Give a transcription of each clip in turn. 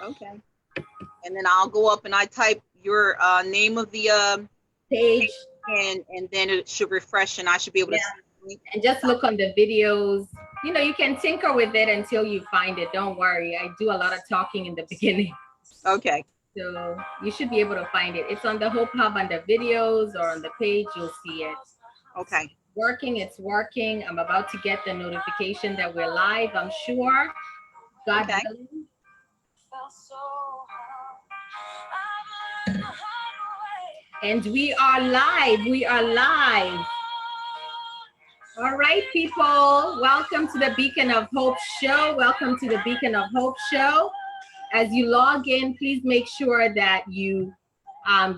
Okay. And then I'll go up and I type your name of the Page. and then it should refresh and I should be able to see. And just look on the videos. You know, you can tinker with it until you find it. Don't worry. I do a lot of talking in the beginning. Okay. So you should be able to find it. It's on the Hope Hub under videos or on the page. You'll see it. Okay. Working. It's working. I'm about to get the notification that we're live, I'm sure. God willing. And we are live. We are live. All right, people. Welcome to the Beacon of Hope show. Welcome to the Beacon of Hope show. As you log in, please make sure that you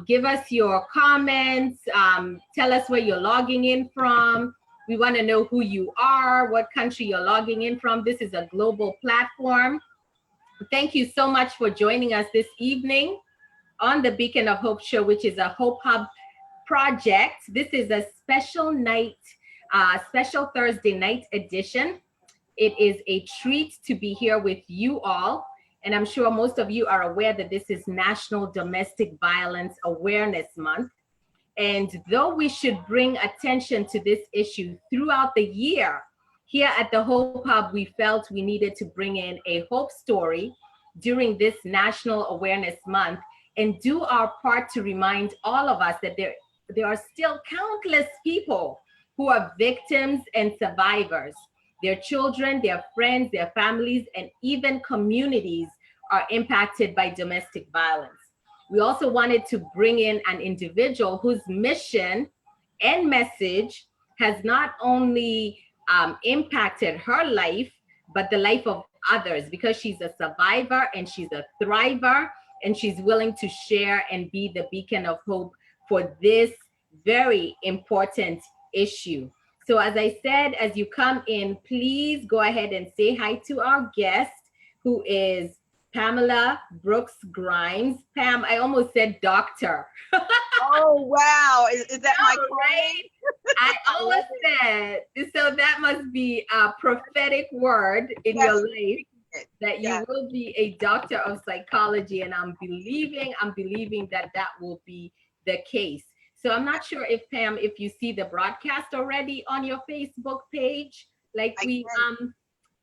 give us your comments. Tell us where you're logging in from. We want to know who you are, what country you're logging in from. This is a global platform. Thank you so much for joining us this evening on the Beacon of Hope show, which is a Hope Hub project. This is a special night, special Thursday night edition. It is a treat to be here with you all. And I'm sure most of you are aware that this is National Domestic Violence Awareness Month. And though we should bring attention to this issue throughout the year, here at the Hope Hub, we felt we needed to bring in a hope story during this National Awareness Month and do our part to remind all of us that there are still countless people who are victims and survivors. Their children, their friends, their families, and even communities are impacted by domestic violence. We also wanted to bring in an individual whose mission and message has not only impacted her life, but the life of others, because she's a survivor and she's a thriver, and she's willing to share and be the beacon of hope for this very important issue. So as I said, as you come in, please go ahead and say hi to our guest, who is Pamela Brooks Grimes. Pam, I almost said doctor. Oh, wow. Is that my right? I almost said, so that must be a prophetic word in your life, that you will be a doctor of psychology. And I'm believing that that will be the case. So I'm not sure if Pam, if you see the broadcast already on your Facebook page, like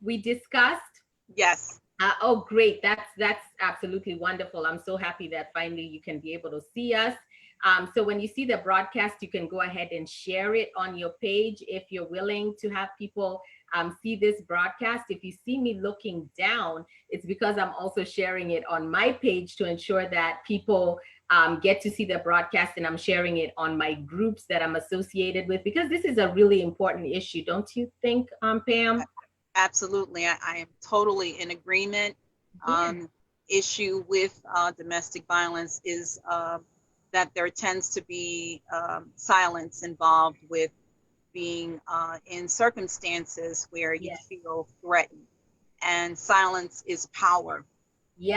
we discussed. Yes. Oh, great. That's absolutely wonderful. I'm so happy that finally you can be able to see us. So when you see the broadcast, you can go ahead and share it on your page if you're willing to have people see this broadcast. If you see me looking down, it's because I'm also sharing it on my page to ensure that people get to see the broadcast, and I'm sharing it on my groups that I'm associated with, because this is a really important issue. Don't you think, Pam? Absolutely. I am totally in agreement. Issue with domestic violence is that there tends to be silence involved with being in circumstances where you feel threatened, and silence is power. You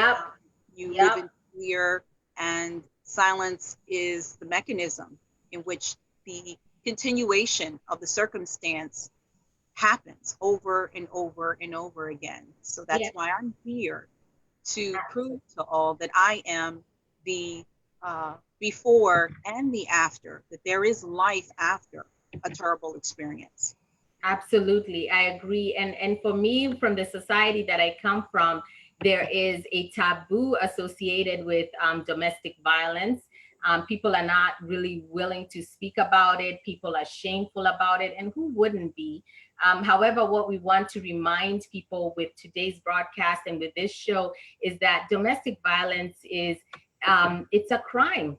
live in fear, and silence is the mechanism in which the continuation of the circumstance happens over and over and over again. So that's why I'm here to prove to all that I am the before and the after, that there is life after a terrible experience. Absolutely, I agree. And for me, from the society that I come from, there is a taboo associated with domestic violence. People are not really willing to speak about it. People are shameful about it, and who wouldn't be? However, what we want to remind people with today's broadcast and with this show is that domestic violence is, it's a crime.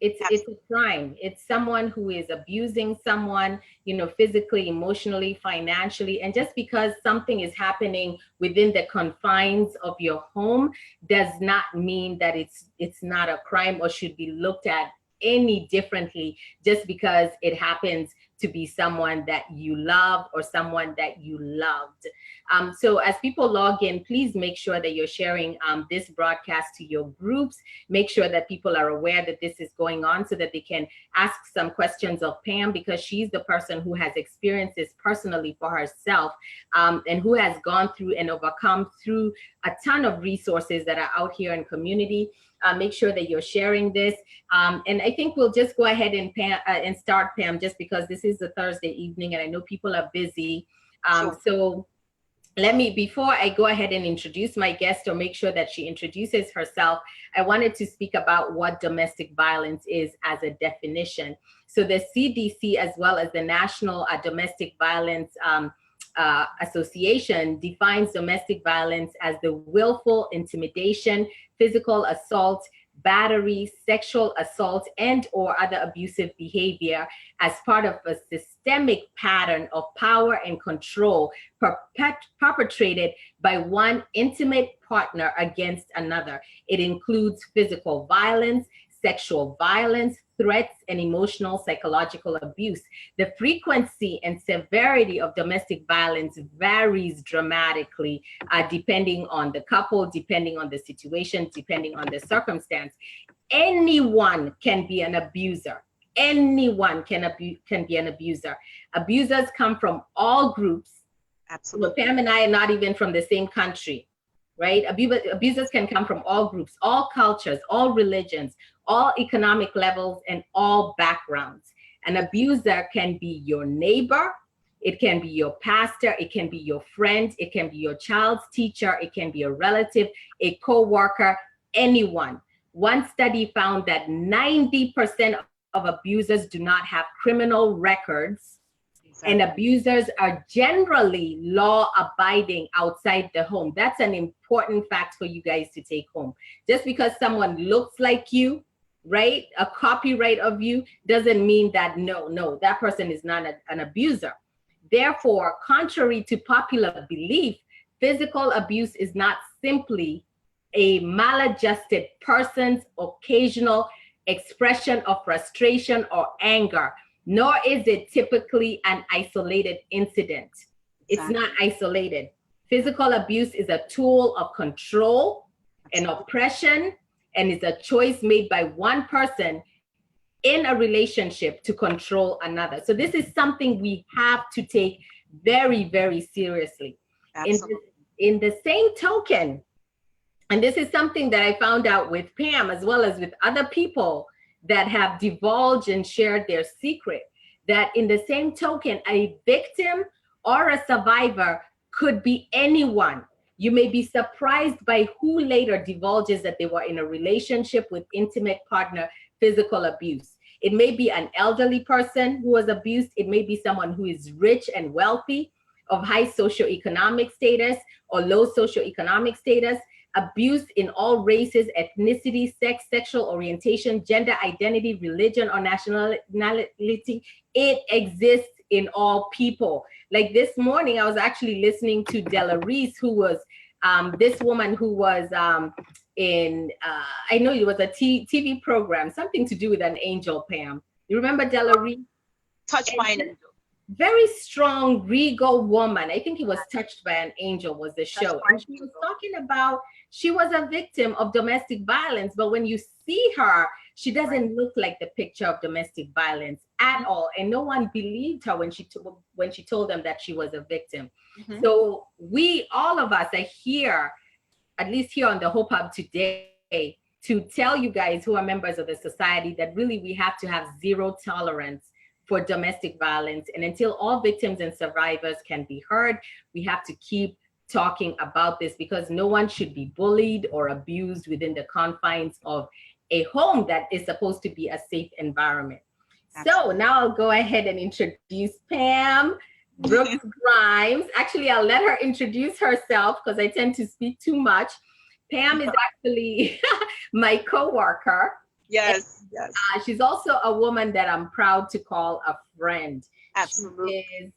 It's a crime. It's someone who is abusing someone, you know, physically, emotionally, financially. And just because something is happening within the confines of your home does not mean that it's not a crime or should be looked at any differently just because it happens to be someone that you love or someone that you loved. So as people log in, please make sure that you're sharing this broadcast to your groups. Make sure that people are aware that this is going on so that they can ask some questions of Pam, because she's the person who has experienced this personally for herself, and who has gone through and overcome through a ton of resources that are out here in community. Make sure that you're sharing this. And I think we'll just go ahead and start, Pam, just because this is a Thursday evening and I know people are busy. Sure. So let me, before I go ahead and introduce my guest or make sure that she introduces herself, I wanted to speak about what domestic violence is as a definition. So the CDC, as well as the National Domestic Violence Association, defines domestic violence as the willful intimidation, physical assault, battery, sexual assault, and or other abusive behavior as part of a systemic pattern of power and control perpetrated by one intimate partner against another. It includes physical violence, sexual violence, threats, and emotional psychological abuse. The frequency and severity of domestic violence varies dramatically depending on the couple, depending on the situation, depending on the circumstance. Anyone can be an abuser. Anyone can be an abuser. Abusers come from all groups. Absolutely. So Pam and I are not even from the same country, right? Abusers can come from all groups, all cultures, all religions, all economic levels, and all backgrounds. An abuser can be your neighbor, it can be your pastor, it can be your friend, it can be your child's teacher, it can be a relative, a co-worker, anyone. One study found that 90% of abusers do not have criminal records. Exactly. And abusers are generally law-abiding outside the home. That's an important fact for you guys to take home. Just because someone looks like you, right, a copyright of you, doesn't mean that no, that person is not an abuser. Therefore, contrary to popular belief, physical abuse is not simply a maladjusted person's occasional expression of frustration or anger, nor is it typically an isolated incident. It's not isolated. Physical abuse is a tool of control and oppression, and is a choice made by one person in a relationship to control another. So this is something we have to take very, very seriously. In the same token, and this is something that I found out with Pam, as well as with other people that have divulged and shared their secret, that in the same token, a victim or a survivor could be anyone. You may be surprised by who later divulges that they were in a relationship with intimate partner physical abuse. It may be an elderly person who was abused. It may be someone who is rich and wealthy, of high socioeconomic status or low socioeconomic status. Abuse in all races, ethnicity, sex, sexual orientation, gender identity, religion, or nationality. It exists in all people. Like this morning, I was actually listening to Della Reese, who was this woman who was I know it was a TV program, something to do with an angel, Pam. You remember Della Reese? Touched by an angel. Very strong, regal woman. I think it was Touched by an Angel was the show. And she was talking about, she was a victim of domestic violence, but when you see her, she doesn't look like the picture of domestic violence at all. And no one believed her when she told them that she was a victim. Mm-hmm. So we, all of us are here, at least here on the Hope Hub today, to tell you guys who are members of the society that really we have to have zero tolerance for domestic violence. And until all victims and survivors can be heard, we have to keep talking about this, because no one should be bullied or abused within the confines of a home that is supposed to be a safe environment. Absolutely. So now I'll go ahead and introduce Pam Brooks Grimes. Actually, I'll let her introduce herself because I tend to speak too much. Pam is actually my coworker. Yes, yes. She's also a woman that I'm proud to call a friend. Absolutely. She is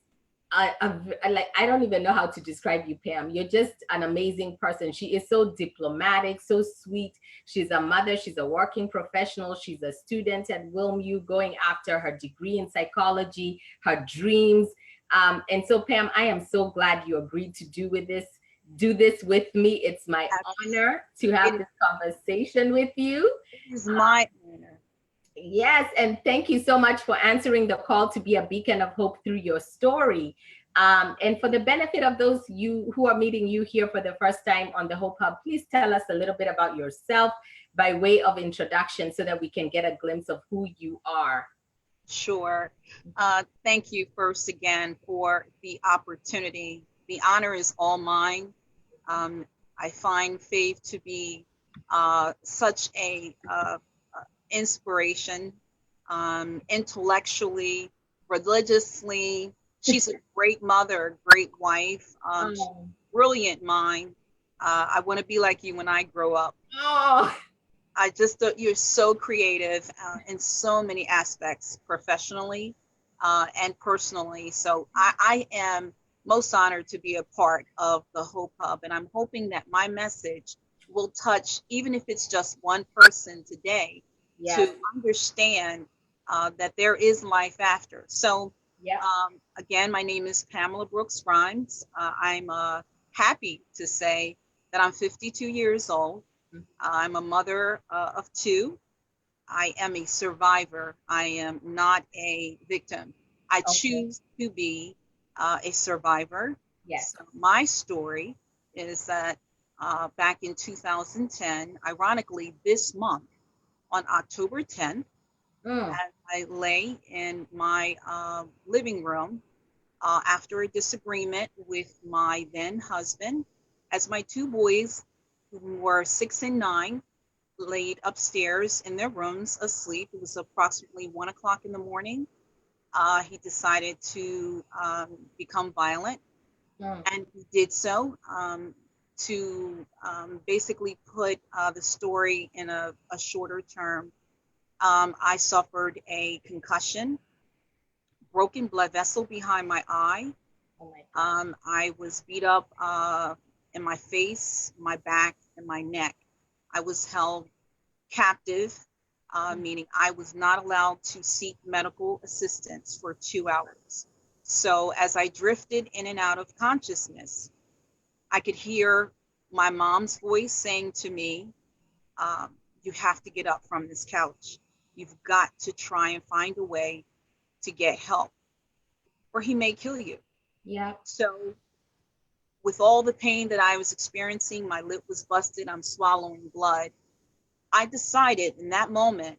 like, I don't even know how to describe you, Pam. You're just an amazing person. She is so diplomatic, so sweet. She's a mother, she's a working professional, she's a student at WilmU going after her degree in psychology, her dreams. And so, Pam, I am so glad you agreed to do this with me. It's my honor to have this conversation with you. It is my honor. Yes, and thank you so much for answering the call to be a beacon of hope through your story. And for the benefit of those you who are meeting you here for the first time on the Hope Hub, please tell us a little bit about yourself by way of introduction so that we can get a glimpse of who you are. Sure. Thank you first again for the opportunity. The honor is all mine. I find Faith to be such a inspiration, intellectually, religiously. She's a great mother, great wife, brilliant mind. I want to be like you when I grow up. Oh. I just thought you're so creative in so many aspects, professionally and personally. So I am most honored to be a part of the Hope Hub, and I'm hoping that my message will touch, even if it's just one person today, to understand that there is life after. So again, my name is Pamela Brooks Grimes. I'm happy to say that I'm 52 years old. I'm a mother of two. I am a survivor. I am not a victim. I choose to be a survivor. Yes. So my story is that back in 2010, ironically, this month on October 10th, as I lay in my living room after a disagreement with my then husband, as my two boys, who were 6 and 9, laid upstairs in their rooms asleep. It was approximately 1 o'clock in the morning. He decided to become violent, and he did so to basically put the story in a shorter term. I suffered a concussion, broken blood vessel behind my eye. I was beat up in my face, my back, and my neck. I was held captive, meaning I was not allowed to seek medical assistance for 2 hours. So as I drifted in and out of consciousness, I could hear my mom's voice saying to me, you have to get up from this couch. You've got to try and find a way to get help, or he may kill you. Yeah. So with all the pain that I was experiencing, my lip was busted, I'm swallowing blood. I decided in that moment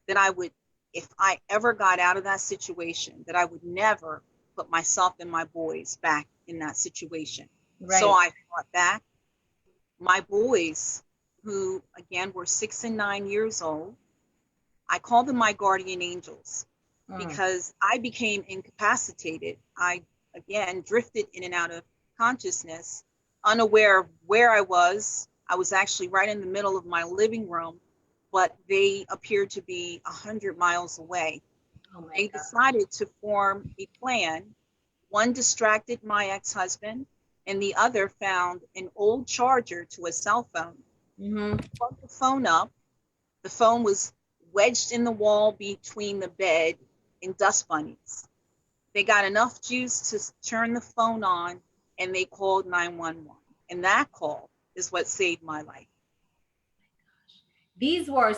that I would, if I ever got out of that situation, that I would never put myself and my boys back in that situation. Right. So I fought back. My boys, who again were 6 and 9 years old, I called them my guardian angels because I became incapacitated. I, again, drifted in and out of consciousness, unaware of where I was. I was actually right in the middle of my living room, but they appeared to be 100 miles away. They decided to form a plan. One distracted my ex-husband, and the other found an old charger to a cell phone. Plugged the phone up. The phone was wedged in the wall between the bed and dust bunnies. They got enough juice to turn the phone on, and they called 911. And that call is what saved my life. This was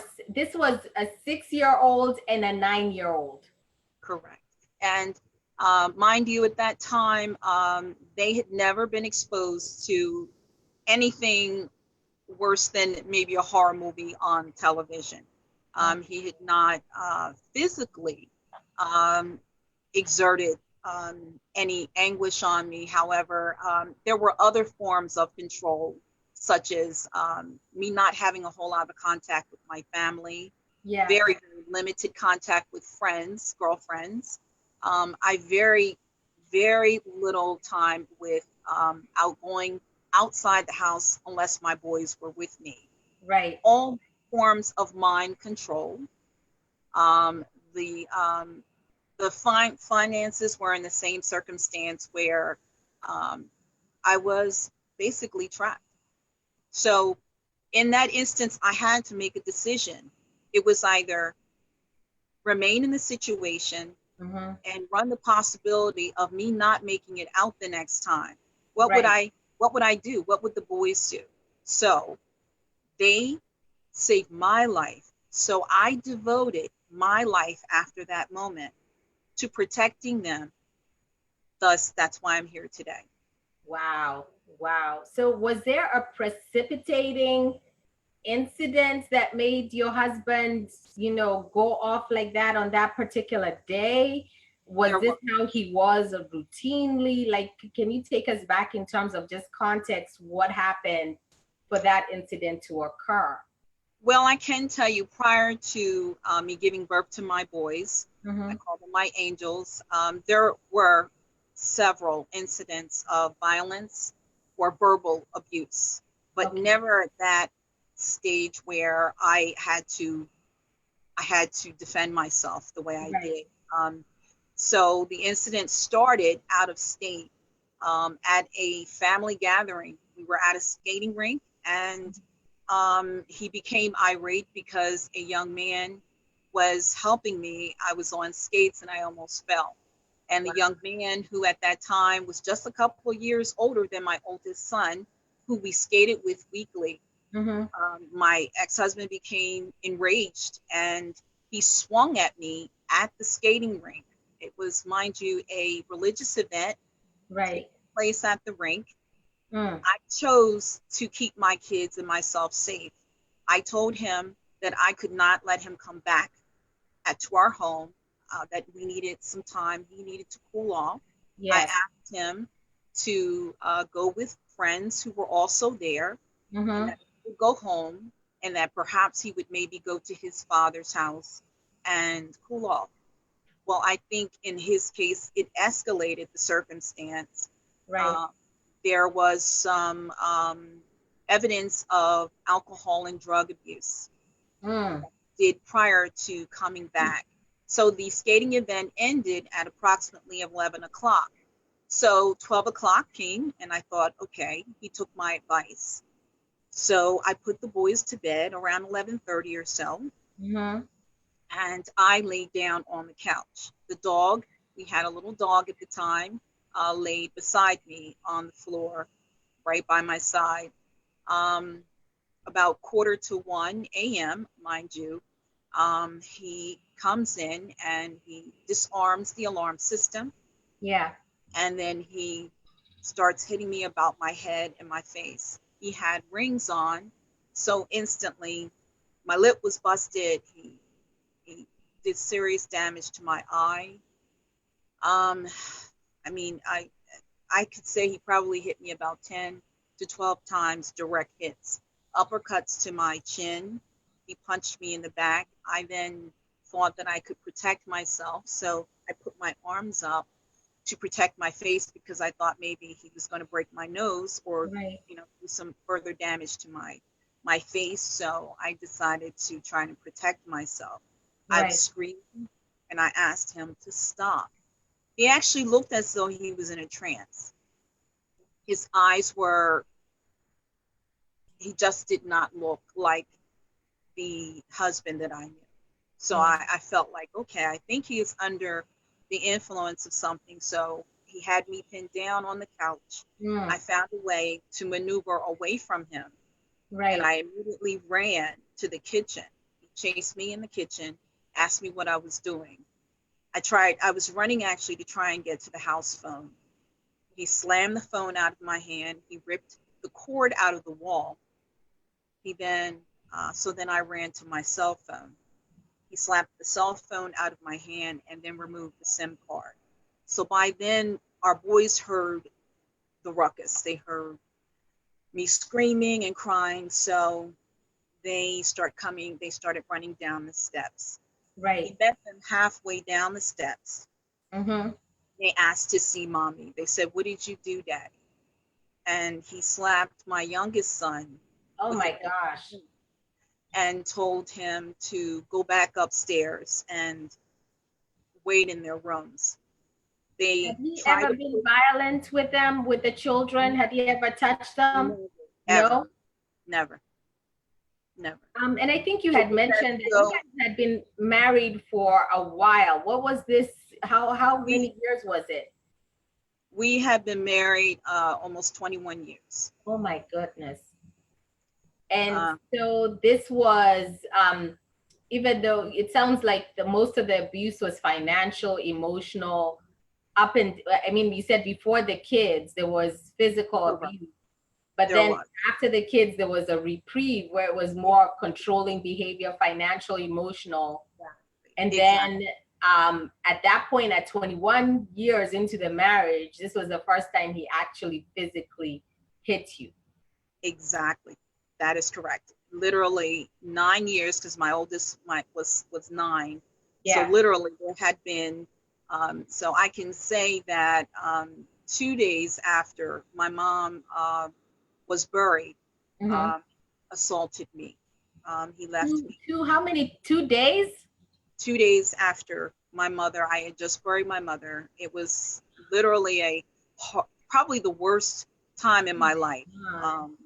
a 6-year-old and a 9-year-old. Correct. And mind you, at that time, they had never been exposed to anything worse than maybe a horror movie on television. He had not physically exerted any anguish on me. However, there were other forms of control, such as me not having a whole lot of contact with my family, very, very limited contact with friends, girlfriends. I very, very little time with outgoing outside the house unless my boys were with me. Right. All forms of mind control. the finances were in the same circumstance where I was basically trapped. So in that instance, I had to make a decision. It was either remain in the situation and run the possibility of me not making it out the next time. What would Right. I do? What would the boys do? So they saved my life. So I devoted my life after that moment to protecting them. Thus, that's why I'm here today. Wow. Wow. So was there a precipitating incident that made your husband, go off like that on that particular day? Was There this were, how he was routinely? Like, can you take us back in terms of just context, what happened for that incident to occur? well, I can tell you prior to me giving birth to my boys, I call them my angels, there were several incidents of violence or verbal abuse, but Okay. never at that stage where I had to defend myself the way I Right. did. So the incident started out of state at a family gathering. We were at a skating rink, and he became irate because a young man was helping me. I was on skates and I almost fell. And the Wow. young man, who at that time was just a couple of years older than my oldest son, who we skated with weekly, Mm-hmm. my ex-husband became enraged and he swung at me at the skating rink. It was, mind you, a religious event taking Right. place at the rink. Mm. I chose to keep my kids and myself safe. I told him that I could not let him come back to our home, that we needed some time. He needed to cool off. I Yes. asked him to go with friends who were also there, and Mm-hmm. that he would go home, and that perhaps he would maybe go to his father's house and cool off. Well, I think in his case, it escalated the circumstance. Right. Uh, there was some evidence of alcohol and drug abuse Mm. did prior to coming back. So the skating event ended at approximately 11 o'clock. So 12 o'clock came, and I thought, okay, he took my advice. So I put the boys to bed around 11:30 or so, Mm-hmm. and I laid down on the couch. The dog, we had a little dog at the time, laid beside me on the floor, right by my side. Um, about quarter to 1 a.m., mind you, he comes in and he disarms the alarm system, Yeah. and then he starts hitting me about my head and my face. He had rings on, so instantly my lip was busted. He did serious damage to my eye. Um, I mean, I could say he probably hit me about 10 to 12 times direct hits, uppercuts to my chin. He punched me in the back. I then thought that I could protect myself, so I put my arms up to protect my face because I thought maybe he was going to break my nose or, Right. do some further damage to my face. So I decided to try and protect myself. I was Right. screaming and I asked him to stop. He actually looked as though he was in a trance. His eyes were, he just did not look like the husband that I knew. So Mm. I felt like, okay, I think he is under the influence of something. So he had me pinned down on the couch. I Mm. found a way to maneuver away from him, and Right. I immediately ran to the kitchen. He chased me in the kitchen, asked me what I was doing. I was running actually to try and get to the house phone. He slammed the phone out of my hand. He ripped the cord out of the wall. He then, so then I ran to my cell phone. He slapped the cell phone out of my hand and then removed the SIM card. So by then, our boys heard the ruckus. They heard me screaming and crying. So they started running down the steps. He Right. met them halfway down the steps. Mm-hmm. They asked to see mommy. They said, "What did you do, daddy?" And he slapped my youngest son Oh with a my gosh. and told him to go back upstairs and wait in their rooms. Have They you try ever to been put violent with them, with the children? Have you ever touched them? never, No? ever, never, never. And I think you So had because mentioned that you so guys had been married for a while. What was this? How we many years was it? we have been married almost 21 years. Oh my goodness. And Uh, so this was, even though it sounds like the most of the abuse was financial, emotional, up and I mean, you said before the kids there was physical correct. abuse, but There then was. after the kids there was a reprieve where it was more controlling behavior, financial, emotional. And Exactly. then at that point, at 21 years into the marriage, this was the first time he actually physically hit you. Exactly. That is correct. Literally 9 years, because my oldest was 9. So Yeah. literally there had been, so I can say that 2 days after my mom was buried, Mm-hmm. um, assaulted me. He left me How many, 2 days? 2 days after my mother. I had just buried my mother. It was literally probably the worst time in my life. Um,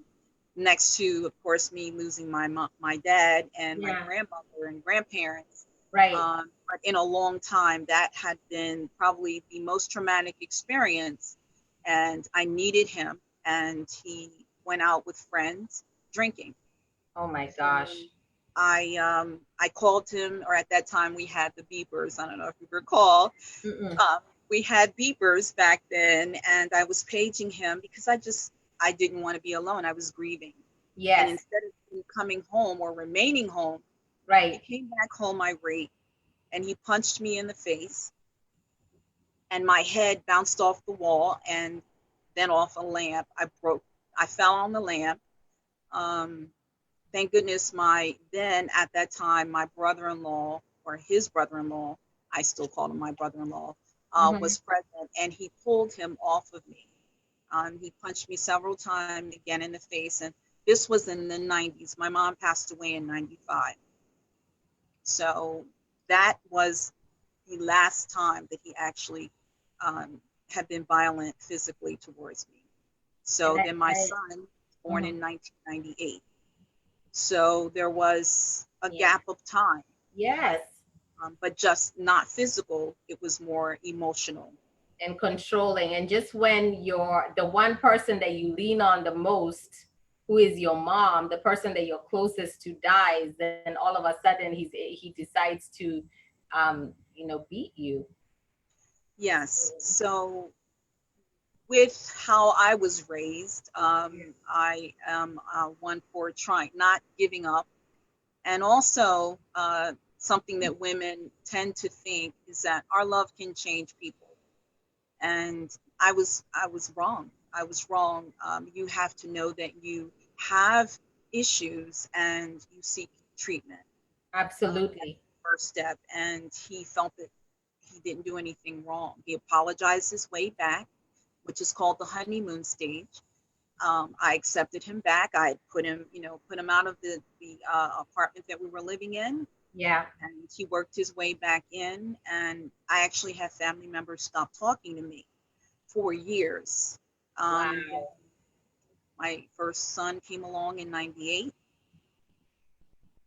Next to, of course, me losing my dad and my Yeah, grandmother and grandparents. right. But in a long time, that had been probably the most traumatic experience. And I needed him, and he went out with friends drinking. Oh my So gosh. I called him, or at that time we had the beepers. I don't know if you recall. Mm-mm. Um, we had beepers back then, and I was paging him because I didn't want to be alone. I was grieving, and Yes, instead of him coming home or remaining home, he right. came back home irate, and he punched me in the face, and my head bounced off the wall and then off a lamp. I fell on the lamp. Um, thank goodness at that time, my brother-in-law, or his brother-in-law, I still called him my brother-in-law, Mm-hmm. was present, and he pulled him off of me. He punched me several times, again in the face, and this was in the 90s. My mom passed away in 95. So that was the last time that he actually had been violent physically towards me. And So then my son was born mhm. in 1998. So there was a Yeah. gap of time, Yes. but just not physical. It was more emotional. And controlling. And just when you're the one person that you lean on the most, who is your mom, the person that you're closest to dies, then all of a sudden he decides to beat you. Yes. So with how I was raised, I am one for trying, not giving up. And also, something that women tend to think is that our love can change people. And I was wrong. I was wrong. You have to know that you have issues and you seek treatment. That's Absolutely. the first step. And he felt that he didn't do anything wrong. He apologized his way back, which is called the honeymoon stage. I accepted him back. I had put him out of the apartment that we were living in, Yeah. and he worked his way back in. And I actually had family members stop talking to me for years. Then Wow. my first son came along in '98,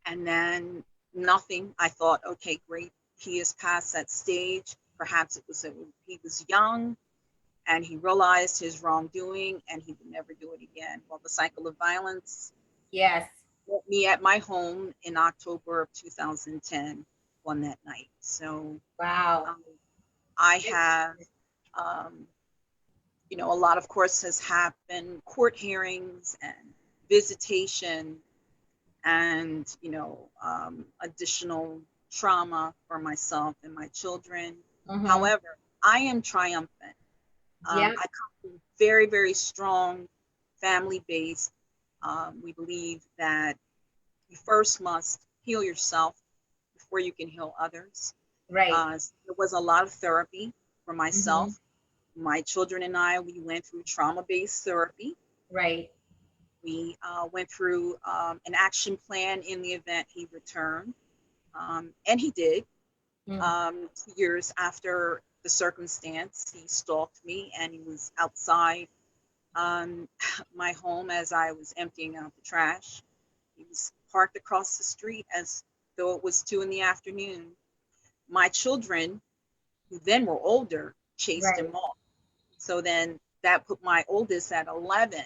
and then nothing. I thought, okay, great, he is past that stage. Perhaps he was young and he realized his wrongdoing and he would never do it again. Well, the cycle of violence Yes. met me at my home in October of 2010 on that night. So Wow. um, I have, a lot, of course, has happened, court hearings and visitation and, additional trauma for myself and my children. Mm-hmm. However, I am triumphant. Yeah. I come from a very, very strong family base. We believe that you first must heal yourself before you can heal others. Right. There was a lot of therapy for Mm-hmm. myself. My children and I, we went through trauma-based therapy. Right. We went through an action plan in the event he returned, and he did. Years after the circumstance, he stalked me and he was outside my home as I was emptying out the trash. He was parked across the street as though it was 2 p.m. My children, who then were older, chased him off. So then that put my oldest at 11.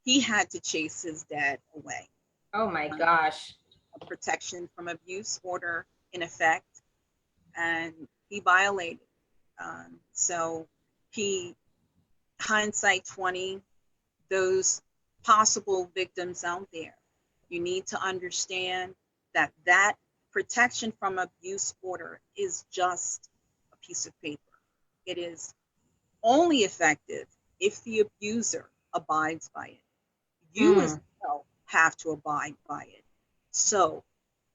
He had to chase his dad away. Oh my gosh. A protection from abuse order in effect, and he violated. So he, hindsight 20, those possible victims out there, you need to understand that that protection from abuse order is just a piece of paper. It is only effective if the abuser abides by it. You as well have to abide by it. So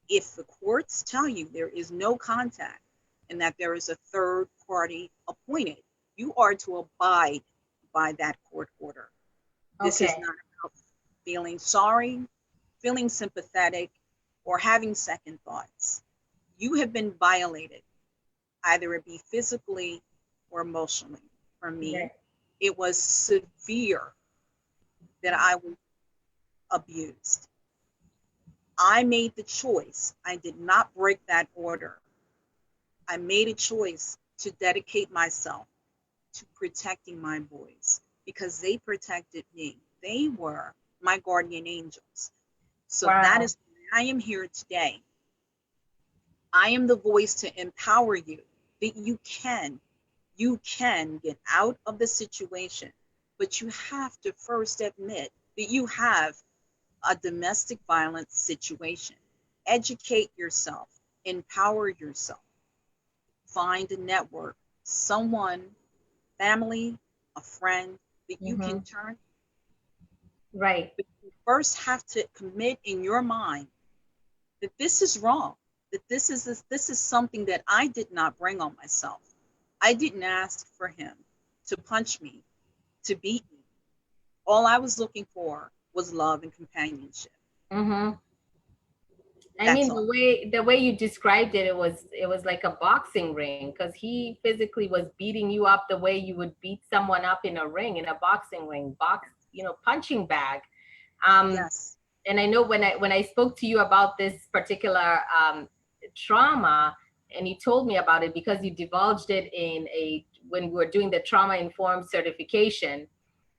if the courts tell you there is no contact and that there is a third party appointed, you are to abide by that court order. This is not about feeling sorry, feeling sympathetic, or having second thoughts. You have been violated, either it be physically or emotionally. For me, it was severe that I was abused. I made the choice. I did not break that order. I made a choice to dedicate myself to protecting my boys because they protected me. They were my guardian angels. So that is why I am here today. I am the voice to empower you that you can get out of the situation, but you have to first admit that you have a domestic violence situation. Educate yourself, empower yourself, find a network, someone, family, a friend that you can turn. Right. But you first have to commit in your mind that this is wrong, that this is something that I did not bring on myself. I didn't ask for him to punch me, to beat me. All I was looking for was love and companionship. I mean, the way you described it, it was like a boxing ring, because he physically was beating you up the way you would beat someone up in a ring, in a boxing ring, punching bag. Yes. And I know when I spoke to you about this particular trauma, and you told me about it because you divulged it when we were doing the trauma informed certification,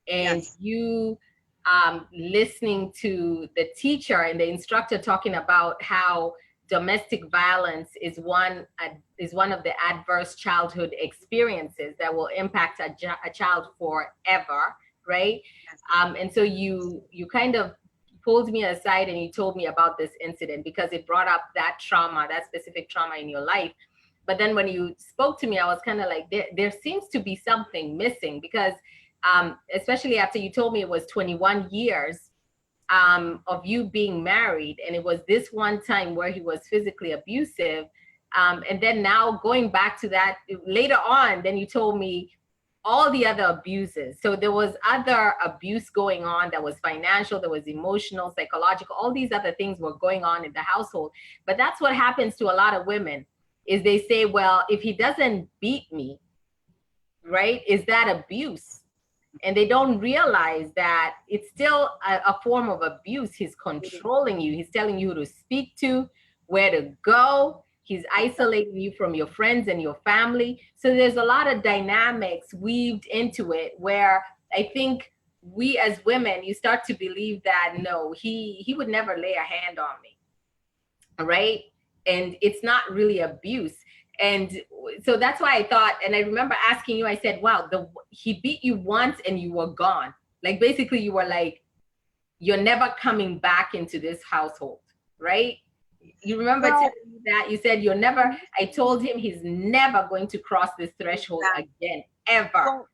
and you listening to the teacher and the instructor talking about how domestic violence is one of the adverse childhood experiences that will impact a child forever, right? And so you kind of pulled me aside and you told me about this incident because it brought up that trauma, that specific trauma in your life. But then when you spoke to me, I was kind of like, there seems to be something missing, because especially after you told me it was 21 years of you being married, and it was this one time where he was physically abusive. And then now going back to that later on, then you told me all the other abuses. So there was other abuse going on that was financial, there was emotional, psychological, all these other things were going on in the household. But that's what happens to a lot of women, is they say, well, if he doesn't beat me, right, is that abuse? And they don't realize that it's still a form of abuse. He's controlling you. He's telling you who to speak to, where to go. He's isolating you from your friends and your family. So there's a lot of dynamics weaved into it where I think we as women, you start to believe that, no, he would never lay a hand on me, right? And it's not really abuse. And so that's why I thought, and I remember asking you, I said, wow, he beat you once and you were gone. Like, basically you were like, you're never coming back into this household, right? You remember telling me that? You said I told him he's never going to cross this threshold again, ever. Well,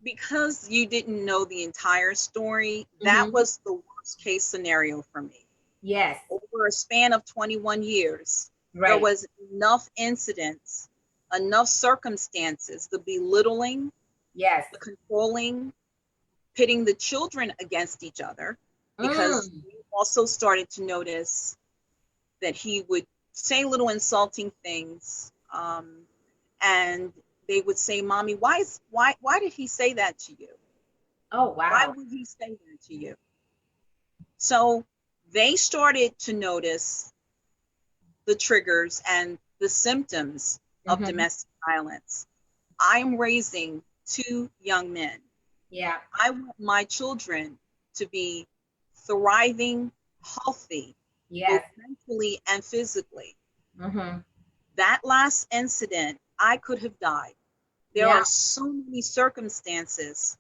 because you didn't know the entire story, that was the worst case scenario for me. Yes. Over a span of 21 years, there was enough incidents, enough circumstances, the belittling, the controlling, pitting the children against each other, because we also started to notice that he would say little insulting things, and they would say, "Mommy, why did he say that to you? Oh, Why wow. would he say that to you?" So they started to notice the triggers and the symptoms of Mm-hmm. domestic violence. I'm raising two young men. Yeah. I want my children to be thriving, healthy, both Yes. mentally and physically. Mm-hmm. That last incident, I could have died. There Yeah. are so many circumstances.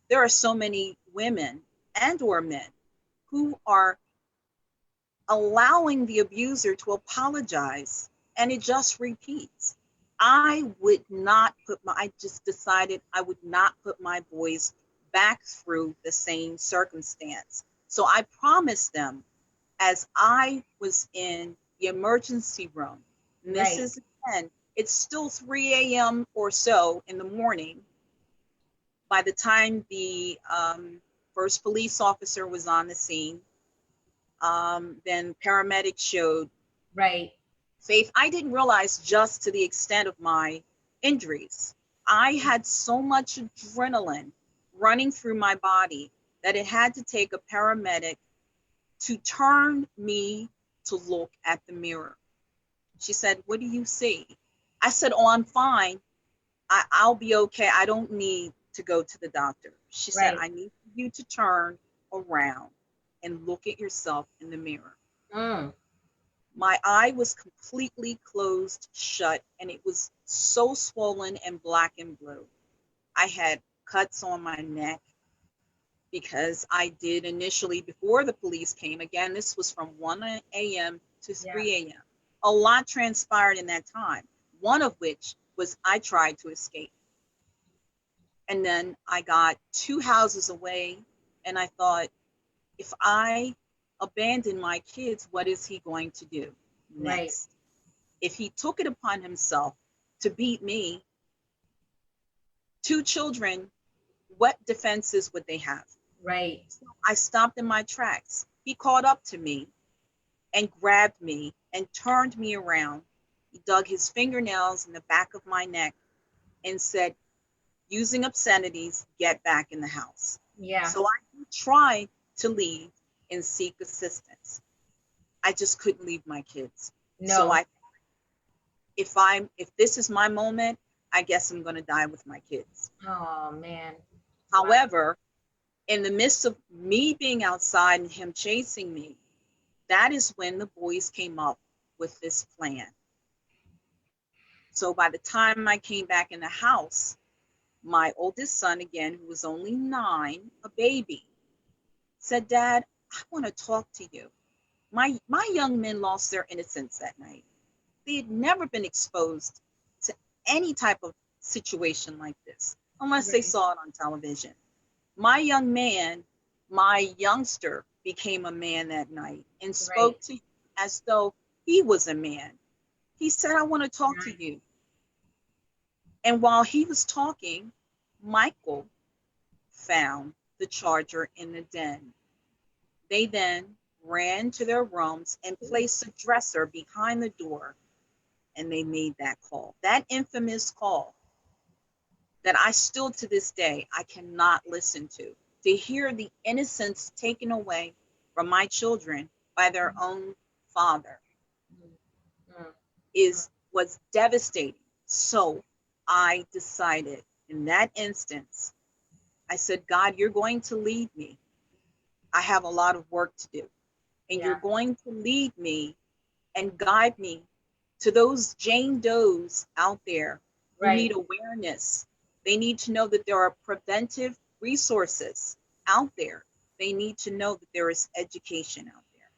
There are so many women and or men who are allowing the abuser to apologize, and it just repeats. I just decided I would not put my boys back through the same circumstance. So I promised them, as I was in the emergency room, and this Right. is again, it's still 3 a.m. or so in the morning by the time the first police officer was on the scene. Then paramedics showed. Right. Faith, I didn't realize just to the extent of my injuries. I had so much adrenaline running through my body that it had to take a paramedic to turn me to look at the mirror. She said, "What do you see?" I said, "Oh, I'm fine. I'll be okay. I don't need to go to the doctor." She said, Right. "I need you to turn around and look at yourself in the mirror." Mm. My eye was completely closed shut, and it was so swollen and black and blue. I had cuts on my neck because I did initially, before the police came, again, this was from 1 a.m. to Yeah. 3 a.m. A lot transpired in that time, one of which was I tried to escape. And then I got two houses away, and I thought, if I abandon my kids, what is he going to do Right. next? If he took it upon himself to beat me, two children, what defenses would they have? Right. So I stopped in my tracks. He caught up to me and grabbed me and turned me around. He dug his fingernails in the back of my neck and said, using obscenities, "Get back in the house." Yeah. So I tried to leave and seek assistance. I just couldn't leave my kids. So No. if this is my moment, I guess I'm going to die with my kids. Oh, man. Wow. However, in the midst of me being outside and him chasing me, that is when the boys came up with this plan. So by the time I came back in the house, my oldest son, again, who was only 9, a baby, said, "Dad, I want to talk to you." My young men lost their innocence that night. They had never been exposed to any type of situation like this unless they Right. saw it on television. My young man, my youngster, became a man that night and Right. spoke to him as though he was a man. He said, "I want to talk to Right. you." And while he was talking, Michael found the charger in the den. They then ran to their rooms and placed a dresser behind the door, and they made that call, that infamous call that I still to this day, I cannot listen to hear the innocence taken away from my children by their own father Mm. Mm. is was devastating. So I decided in that instance, I said, "God, you're going to lead me. I have a lot of work to do, and you're Yeah. going to lead me and guide me to those Jane Does out there who Right. need awareness. They need to know that there are preventive resources out there. They need to know that there is education out there."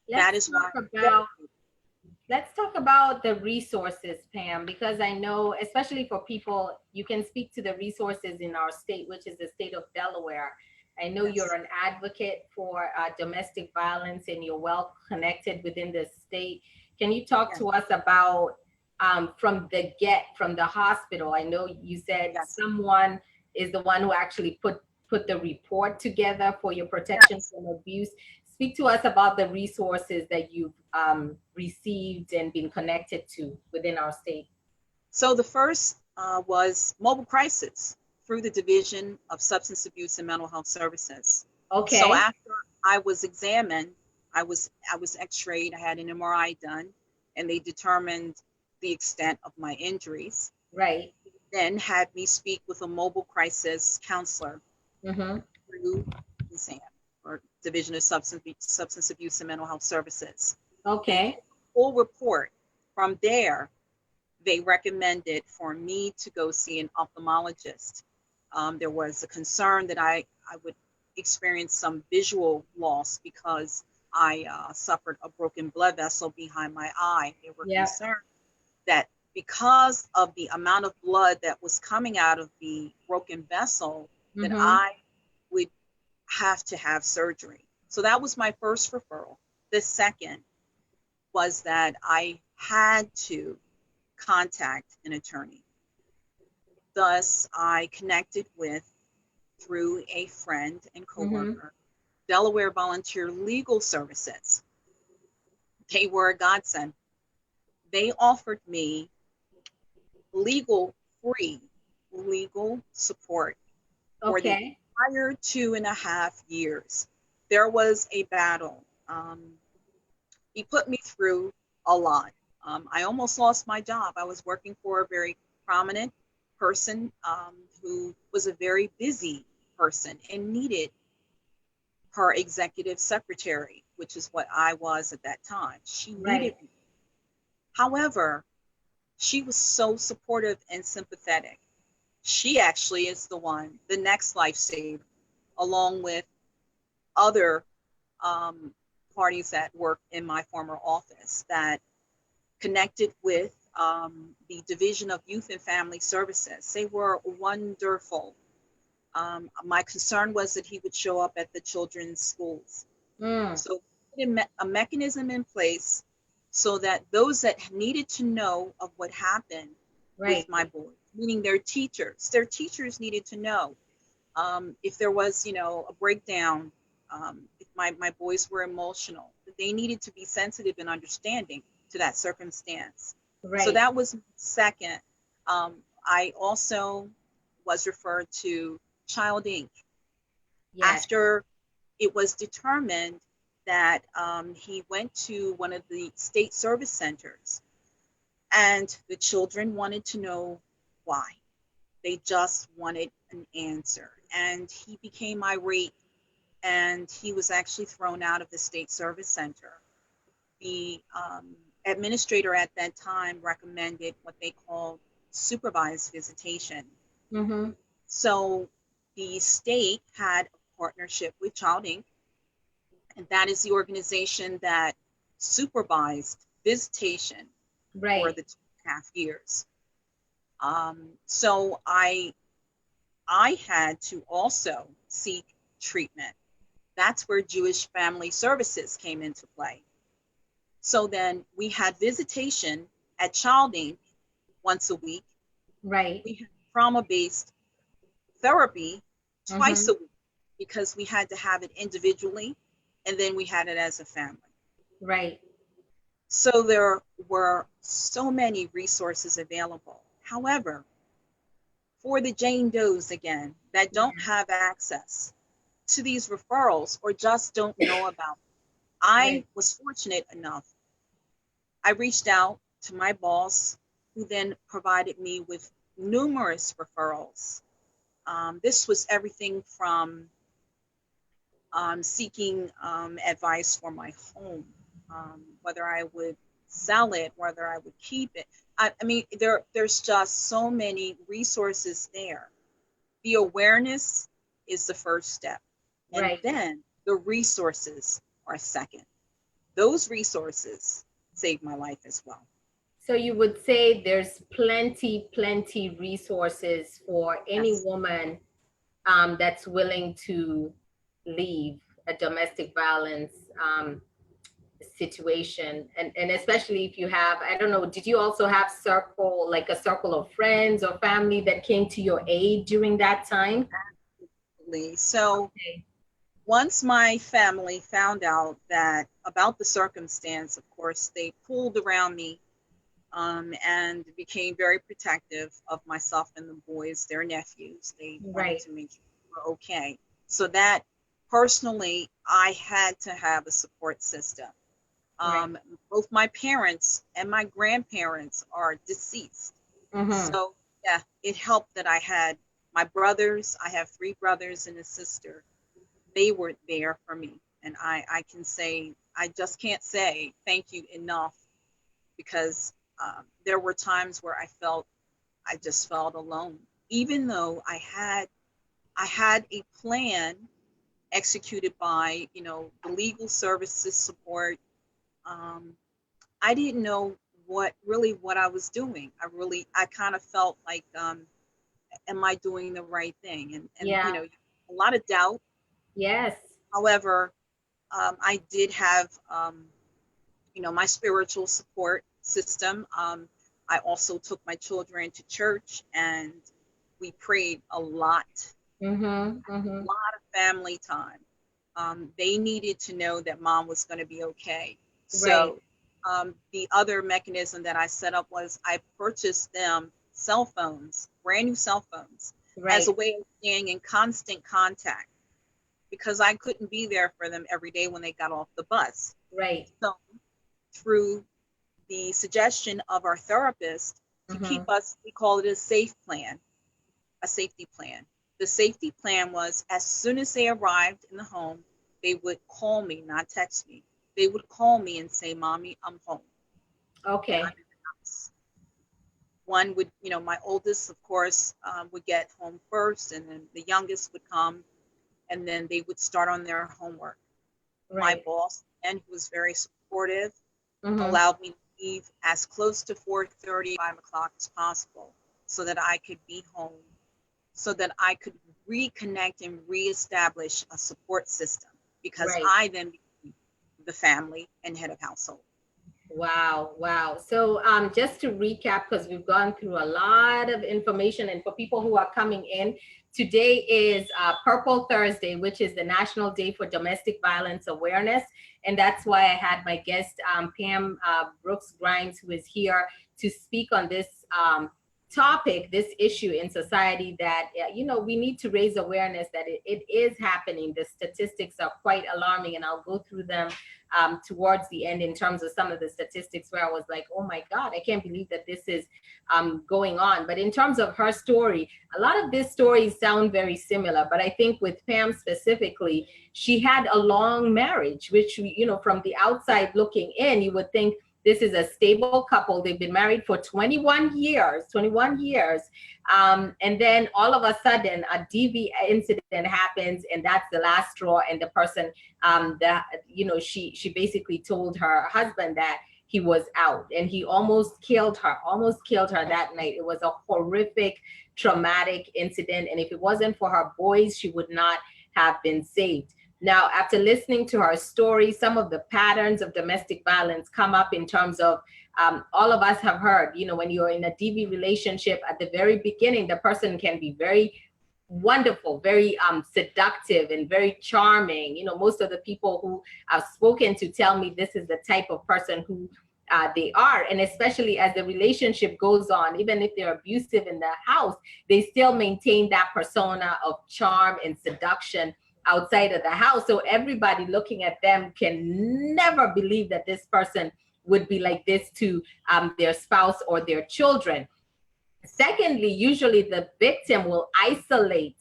That Let's is why talk about let's talk about the resources, Pam, because I know, especially for people, you can speak to the resources in our state, which is the state of Delaware. I know you're yes, an advocate for domestic violence and you're well connected within the state. Can you talk yes, to us about from the hospital? I know you said yes, someone is the one who actually put the report together for your protection yes. from abuse. Speak to us about the resources that you've received and been connected to within our state. So the first was mobile crisis through the Division of Substance Abuse and Mental Health Services. Okay. So after I was examined, I was x-rayed, I had an MRI done, and they determined the extent of my injuries. Right. Then had me speak with a mobile crisis counselor through DSAM, or Division of Substance Abuse and Mental Health Services. Okay. Full report. From there, they recommended for me to go see an ophthalmologist. There was a concern that I would experience some visual loss because I suffered a broken blood vessel behind my eye. They were concerned that because of the amount of blood that was coming out of the broken vessel, that I would have to have surgery. So that was my first referral. The second was that I had to contact an attorney. Thus, I connected with, through a friend and coworker, Delaware Volunteer Legal Services. They were a godsend. They offered me free legal support for the entire 2.5 years. There was a battle. He put me through a lot. I almost lost my job. I was working for a very prominent person who was a very busy person and needed her executive secretary, which is what I was at that time. She needed me. However, she was so supportive and sympathetic. She actually is the next lifesaver, along with other parties that worked in my former office that connected with the Division of Youth and Family Services. They were wonderful. My concern was that he would show up at the children's schools. So a mechanism in place so that those that needed to know of what happened with my boys, meaning their teachers needed to know if there was, a breakdown, if my boys were emotional, they needed to be sensitive and understanding to that circumstance. So that was second. I also was referred to Child Inc. After it was determined that he went to one of the state service centers and the children wanted to know why. They just wanted an answer. And he became irate and he was actually thrown out of the state service center. The administrator at that time recommended what they called supervised visitation. So the state had a partnership with Child Inc., and that is the organization that supervised visitation for the 2.5 years. So I had to also seek treatment. That's where Jewish Family Services came into play. So then we had visitation at Child Inc. once a week. We had trauma-based therapy twice a week because we had to have it individually and then we had it as a family. So there were so many resources available. However, for the Jane Does, again, that don't have access to these referrals or just don't know about them, I was fortunate enough. I reached out to my boss, who then provided me with numerous referrals. This was everything from seeking advice for my home, whether I would sell it, whether I would keep it. I mean, there's just so many resources there. The awareness is the first step. And then the resources are second. Those resources saved my life as well. So you would say there's plenty resources for any woman that's willing to leave a domestic violence situation, and especially if you have, I don't know, did you also have a circle of friends or family that came to your aid during that time? Absolutely. So Once my family found out that about the circumstance, of course, they pulled around me, and became very protective of myself and the boys, their nephews. They wanted Right, to make sure we were okay. So that personally, I had to have a support system. right. Um, Both my parents and my grandparents are deceased. Mm-hmm. So, yeah, it helped that I had my brothers. I have three brothers and a sister. They were there for me. And I can say, I just can't say thank you enough, because there were times where I just felt alone, even though I had a plan executed by, the legal services support. Um, I didn't know what I was doing. I kind of felt like, am I doing the right thing? And Yeah. a lot of doubt. Yes. However, I did have, my spiritual support system. I also took my children to church, and we prayed Mm-hmm. a Mm-hmm. lot of family time. They needed to know that mom was going to be okay. Right. So, the other mechanism that I set up was I purchased them cell phones, brand new cell phones, as a Right. way of staying in constant contact, because I couldn't be there for them every day when they got off the bus. Right. So, through the suggestion of our therapist to Mm-hmm. keep us, we call it a safe plan, a safety plan. The safety plan was, as soon as they arrived in the home, they would call me, not text me. They would call me and say, Mommy, I'm home and I'm Okay. in the house. One would, my oldest, of course, would get home first, and then the youngest would come, and then they would start on their homework. My Right. boss, and who was very supportive, Mm-hmm. allowed me to leave as close to 4:30, 5 o'clock as possible, so that I could be home, so that I could reconnect and reestablish a support system, because Right. I then became the family and head of household. Wow, wow. So just to recap, because we've gone through a lot of information, and for people who are coming in, today is Purple Thursday, which is the National Day for Domestic Violence Awareness. And that's why I had my guest, Pam Brooks Grimes, who is here to speak on this topic, this issue in society that, we need to raise awareness that it is happening. The statistics are quite alarming, and I'll go through them towards the end in terms of some of the statistics where I was like, oh my God, I can't believe that this is going on. But in terms of her story, a lot of these stories sound very similar. But I think with Pam specifically, she had a long marriage, which, from the outside looking in, you would think this is a stable couple. They've been married for 21 years, 21 years. And then all of a sudden, a DV incident happens, and that's the last straw. And the person that she basically told her husband that he was out, and he almost killed her that night. It was a horrific, traumatic incident, and if it wasn't for her boys, she would not have been saved. Now, after listening to her story, some of the patterns of domestic violence come up in terms of all of us have heard, when you're in a DV relationship, at the very beginning, the person can be very wonderful, very seductive, and very charming. Most of the people who I've spoken to tell me this is the type of person who they are. And especially as the relationship goes on, even if they're abusive in the house, they still maintain that persona of charm and seduction outside of the house. So everybody looking at them can never believe that this person would be like this to their spouse or their children. Secondly, usually the victim will isolate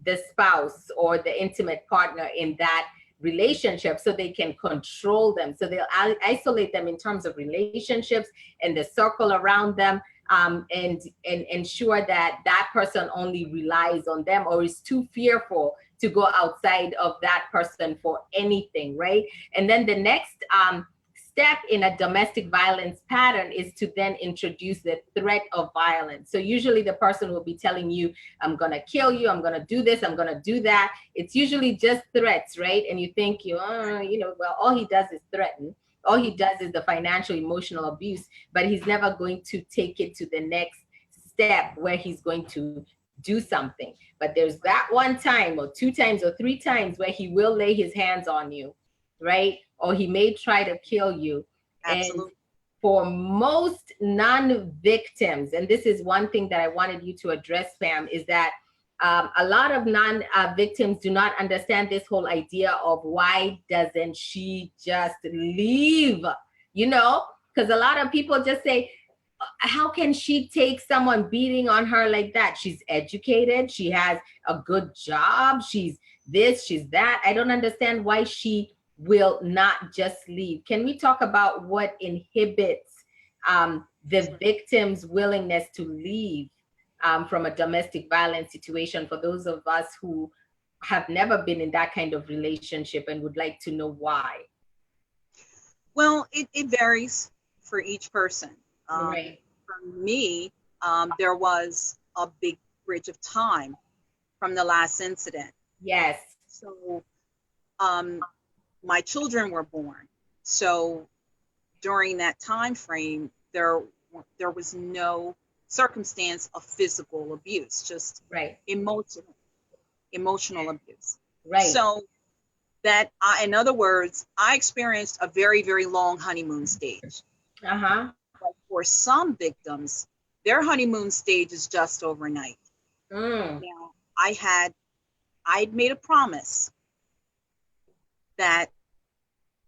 the spouse or the intimate partner in that relationship so they can control them. So they'll isolate them in terms of relationships and the circle around them, and ensure that that person only relies on them or is too fearful to go outside of that person for anything, right? And then the next step in a domestic violence pattern is to then introduce the threat of violence. So usually the person will be telling you, I'm going to kill you, I'm going to do this, I'm going to do that. It's usually just threats, right? And you think, well, all he does is threaten. All he does is the financial, emotional abuse, but he's never going to take it to the next step where he's going to do something. But there's that one time or two times or three times where he will lay his hands on you, right? Or he may try to kill you. And Absolutely. for most non-victims, and this is one thing that I wanted you to address, Pam, is that a lot of non-victims do not understand this whole idea of why doesn't she just leave, you know? Because a lot of people just say, how can she take someone beating on her like that? She's educated, she has a good job, she's this, she's that. I don't understand why she will not just leave. Can we talk about what inhibits the victim's willingness to leave from a domestic violence situation, for those of us who have never been in that kind of relationship and would like to know why? Well, it varies for each person. Right. For me, there was a big bridge of time from the last incident. Yes. So my children were born. So during that time frame, there was no circumstance of physical abuse, just Right. emotional abuse. Right. So that in other words, I experienced a very, very long honeymoon stage. Uh-huh. But for some victims, their honeymoon stage is just overnight. Now, I'd made a promise that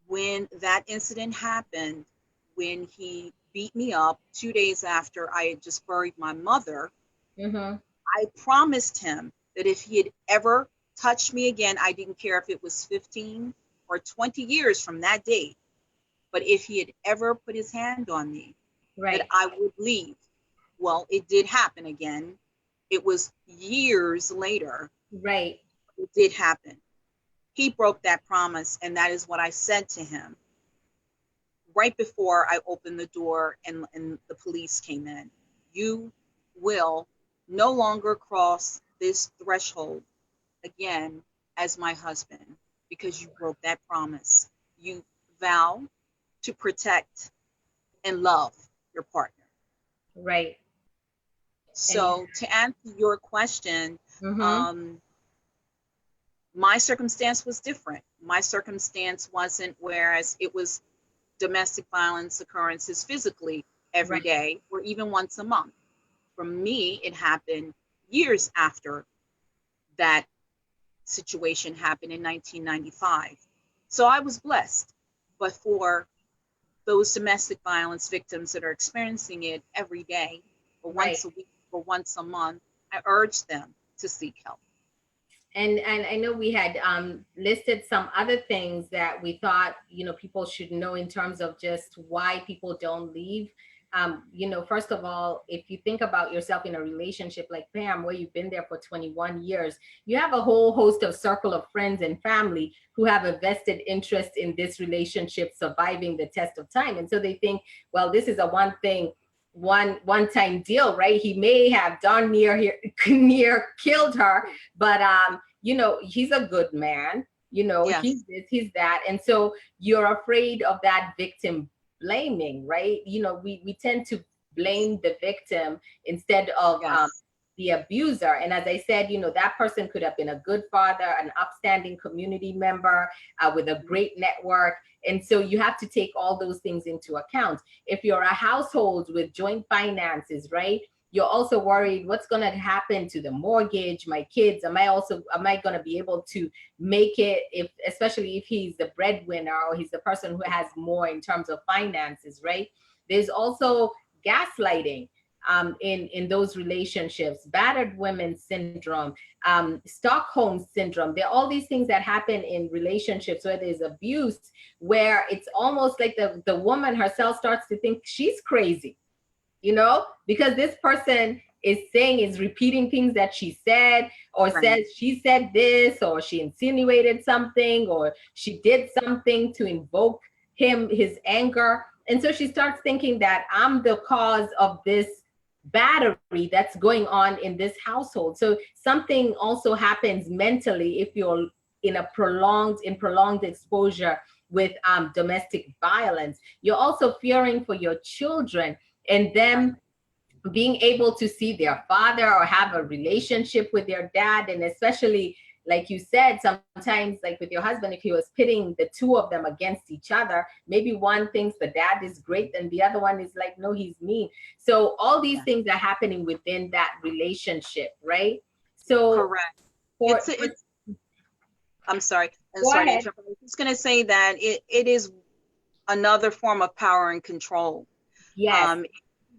when that incident happened, when he beat me up 2 days after I had just buried my mother, I promised him that if he had ever touched me again, I didn't care if it was 15 or 20 years from that date, but if he had ever put his hand on me, right, that I would leave. Well, it did happen again. It was years later. Right. It did happen. He broke that promise, and that is what I said to him right before I opened the door and the police came in. You will no longer cross this threshold again as my husband because you broke that promise. You vow to protect and love your partner. Right. So to answer your question, my circumstance was different. My circumstance wasn't, whereas it was domestic violence occurrences physically every day or even once a month. For me, it happened years after that situation happened in 1995. So I was blessed. But for those domestic violence victims that are experiencing it every day or once a week or once a month, I urge them to seek help. And I know we had listed some other things that we thought, people should know in terms of just why people don't leave. First of all, if you think about yourself in a relationship like Pam, where you've been there for 21 years, you have a whole host of circle of friends and family who have a vested interest in this relationship surviving the test of time. And so they think, well, this is a one-time deal, right? He may have darn near killed her, but he's a good man, yes. He's this, he's that. And so you're afraid of that victim blaming, right? We tend to blame the victim instead of the abuser. And as I said, that person could have been a good father, an upstanding community member with a great network. And so you have to take all those things into account. If you're a household with joint finances, right? You're also worried, what's going to happen to the mortgage, my kids? Am I going to be able to make it, especially if he's the breadwinner or he's the person who has more in terms of finances, right? There's also gaslighting in those relationships, battered women syndrome, Stockholm syndrome. There are all these things that happen in relationships where there's abuse, where it's almost like the woman herself starts to think she's crazy. Because this person is repeating things that she said, or says she said this, or she insinuated something, or she did something to invoke his anger. And so she starts thinking that I'm the cause of this battery that's going on in this household. So something also happens mentally if you're in prolonged exposure with domestic violence. You're also fearing for your children and them being able to see their father or have a relationship with their dad, and especially like you said, sometimes like with your husband, if he was pitting the two of them against each other, maybe one thinks the dad is great and the other one is like, no, he's mean. So all these things are happening within that relationship, right? So Correct. for It's I'm sorry. I'm go sorry to ahead. interrupt. I was just going to say that it is another form of power and control. Yes,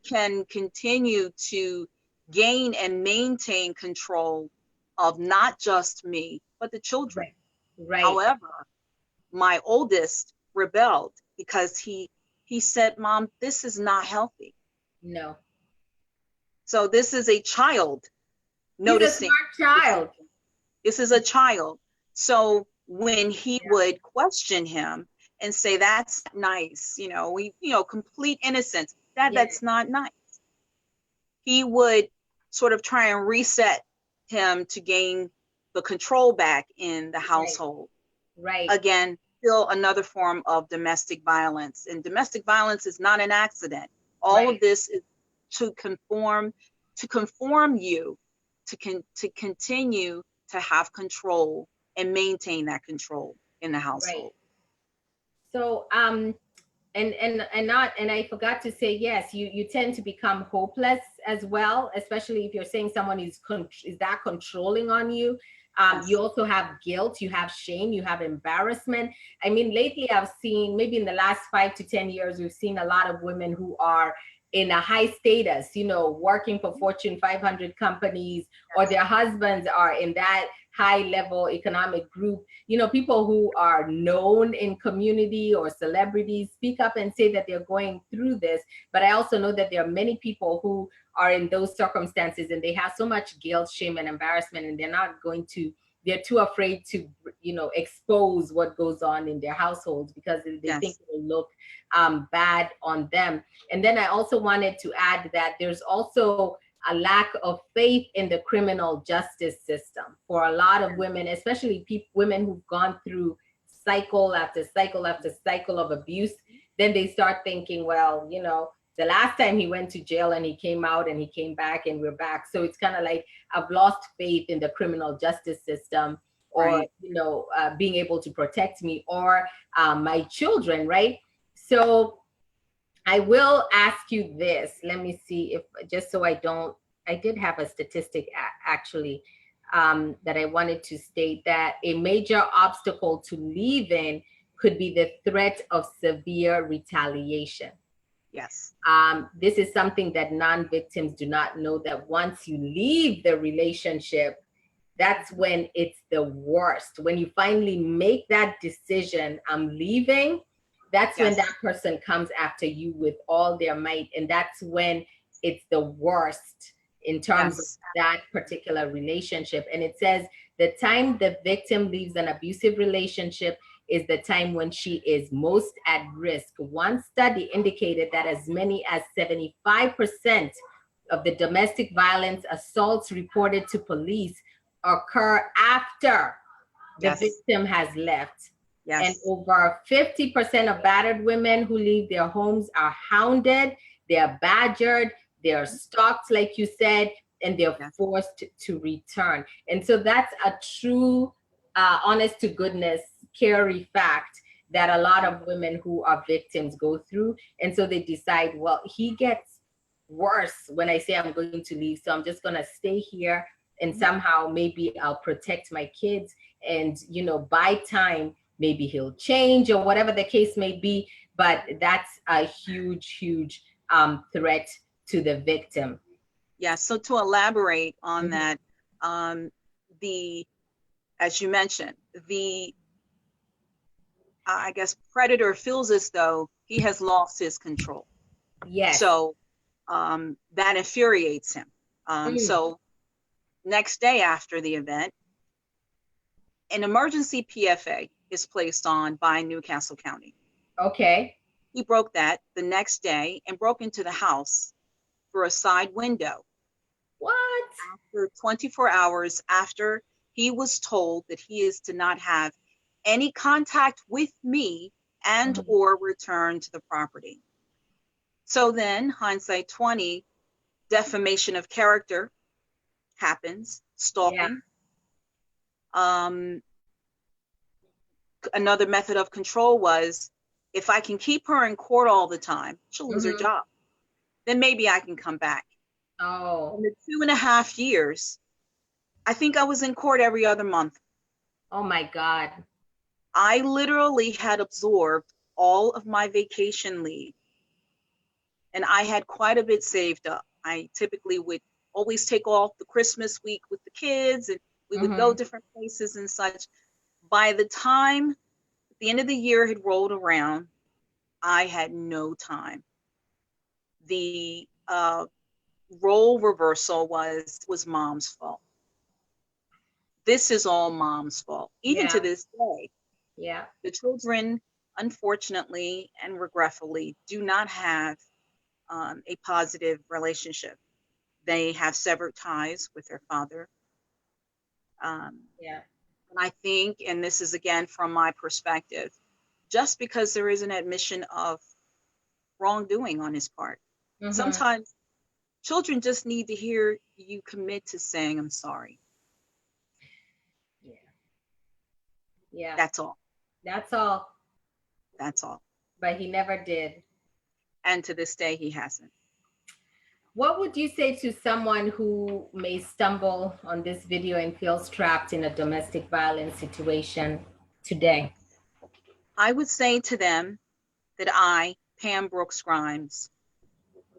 Can continue to gain and maintain control of not just me, but the children. right, right. However, my oldest rebelled because he said, "Mom, this is not healthy." No, So this is a child he's a noticing. smart child. This is a child. So when he would question him and say, "That's nice," complete innocence, Dad, Yeah, that's not nice. He would sort of try and reset him to gain the control back in the right, household. right, Again, still another form of domestic violence. And domestic violence is not an accident. All of right, this is to conform you to continue to have control and maintain that control in the right. household. So and I forgot to say, yes, you tend to become hopeless as well, especially if you're saying someone is that controlling on you. You Yes. also have guilt, you have shame, you have embarrassment. I mean, lately I've seen, maybe in the last 5 to 10 years, we've seen a lot of women who are in a high status, working for Fortune 500 companies, or their husbands are in that high level economic group. People who are known in community or celebrities speak up and say that they're going through this. But I also know that there are many people who are in those circumstances and they have so much guilt, shame, and embarrassment, and they're too afraid to, expose what goes on in their households because they think Yes. it will look bad on them. And then I also wanted to add that there's also a lack of faith in the criminal justice system for a lot of women, especially women who've gone through cycle after cycle after cycle of abuse. Then they start thinking, well, the last time he went to jail and he came out and he came back and we're back. So it's kind of like, I've lost faith in the criminal justice system, or Right. being able to protect me or my children, right? So I will ask you this. Let me see, if just so I did have a statistic actually, that I wanted to state, that a major obstacle to leaving could be the threat of severe retaliation. Yes. This is something that non-victims do not know, that once you leave the relationship, that's when it's the worst. When you finally make that decision, I'm leaving, that's when Yes. that person comes after you with all their might. And that's when it's the worst in terms of Yes. that particular relationship. And it says the time the victim leaves an abusive relationship is the time when she is most at risk. One study indicated that as many as 75% of the domestic violence assaults reported to police occur after the Yes. victim has left. And Yes. over 50% of battered women who leave their homes are hounded, they're badgered, they're stalked, like you said, and they're Yes. forced to return. And so that's a true, honest to goodness, scary fact that a lot of women who are victims go through. And so they decide, well, he gets worse when I say I'm going to leave, so I'm just going to stay here and somehow maybe I'll protect my kids, and by time maybe he'll change or whatever the case may be. But that's a huge threat to the victim. Yeah, so to elaborate on Mhm. that, the as you mentioned, the I guess predator feels as though he has lost his control. Yes. So that infuriates him. So next day after the event, an emergency PFA is placed on by Newcastle County. Okay. He broke that the next day and broke into the house through a side window. What? After 24 hours after he was told that he is to not have any contact with me and or return to the property. So then, hindsight 20, defamation of character happens, stalking. Another method of control was, if I can keep her in court all the time, she'll lose her job. Then maybe I can come back. Oh. In the 2.5 years, I think I was in court every other month. Oh my God. I literally had absorbed all of my vacation leave, and I had quite a bit saved up. I typically would always take off the Christmas week with the kids, and we would go different places and such. By the time the end of the year had rolled around, I had no time. The role reversal was mom's fault. This is all mom's fault, even to this day. Yeah. The children, unfortunately and regretfully, do not have a positive relationship. They have severed ties with their father. And I think, and this is again from my perspective, just because there is an admission of wrongdoing on his part, sometimes children just need to hear you commit to saying, I'm sorry. Yeah. That's all. That's all. That's all. But he never did. And to this day, he hasn't. What would you say to someone who may stumble on this video and feels trapped in a domestic violence situation today? I would say to them that I, Pam Brooks Grimes,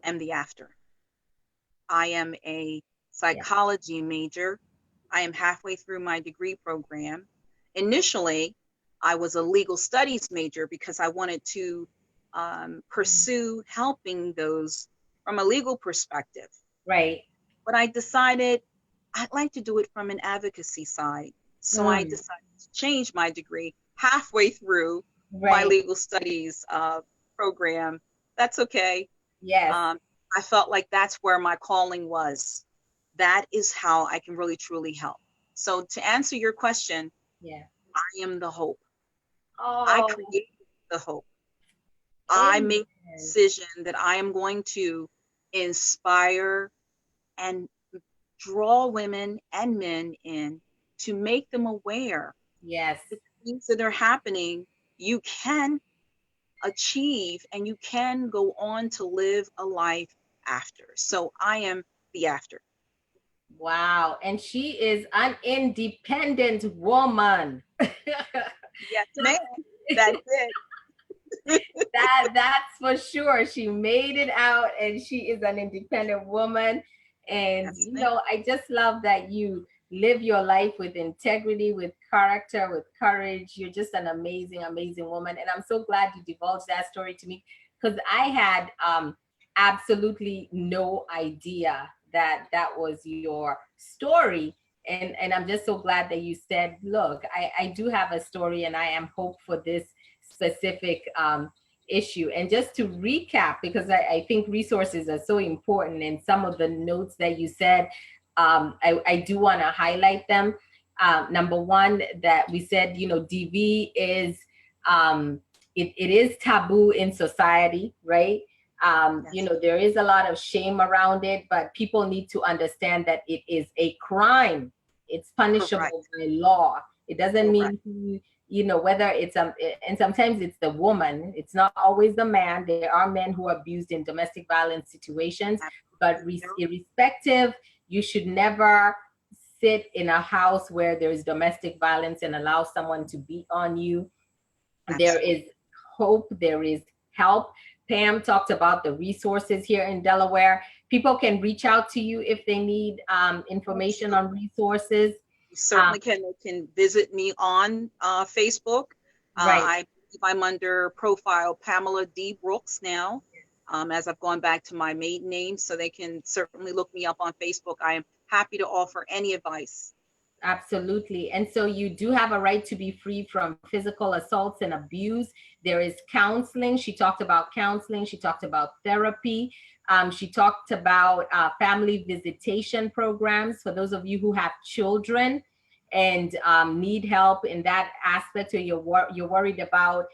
am the after. I am a psychology major. I am halfway through my degree program. Initially, I was a legal studies major because I wanted to pursue helping those from a legal perspective. Right. But I decided I'd like to do it from an advocacy side. So I decided to change my degree halfway through my legal studies program. That's okay. Yes. I felt like that's where my calling was. That is how I can really truly help. So to answer your question, I am the hope. Oh. I created the hope. I made the decision that I am going to inspire and draw women and men in to make them aware. Yes. The things that are happening, you can achieve and you can go on to live a life after. So I am the after. Wow. And she is an independent woman. Yes, ma'am. That's it. That's for sure. She made it out and she is an independent woman. And Yes, you know, I just love that you live your life with integrity, with character, with courage. You're just an amazing, amazing woman. And I'm so glad you divulged that story to me, because I had absolutely no idea that that was your story. And I'm just so glad that you said, look, I do have a story and I am hope for this specific issue. And just to recap, because I think resources are so important, and some of the notes that you said, I do want to highlight them. Number one, that we said, you know, DV is, it is taboo in society, right? You know, there is a lot of shame around it, but people need to understand that it is a crime. It's punishable by law. It doesn't mean, you know, whether it's, and sometimes it's the woman, it's not always the man. There are men who are abused in domestic violence situations, but irrespective, you should never sit in a house where there is domestic violence and allow someone to beat on you. There is hope, there is help. Pam talked about the resources here in Delaware. People can reach out to you if they need information on resources. You certainly can. They can visit me on Facebook. I'm under profile Pamela D. Brooks now, as I've gone back to my maiden name. So they can certainly look me up on Facebook. I am happy to offer any advice. Absolutely. And so you do have a right to be free from physical assaults and abuse. There is counseling. She talked about counseling. She talked about therapy. She talked about family visitation programs for those of you who have children and need help in that aspect, or you're worried about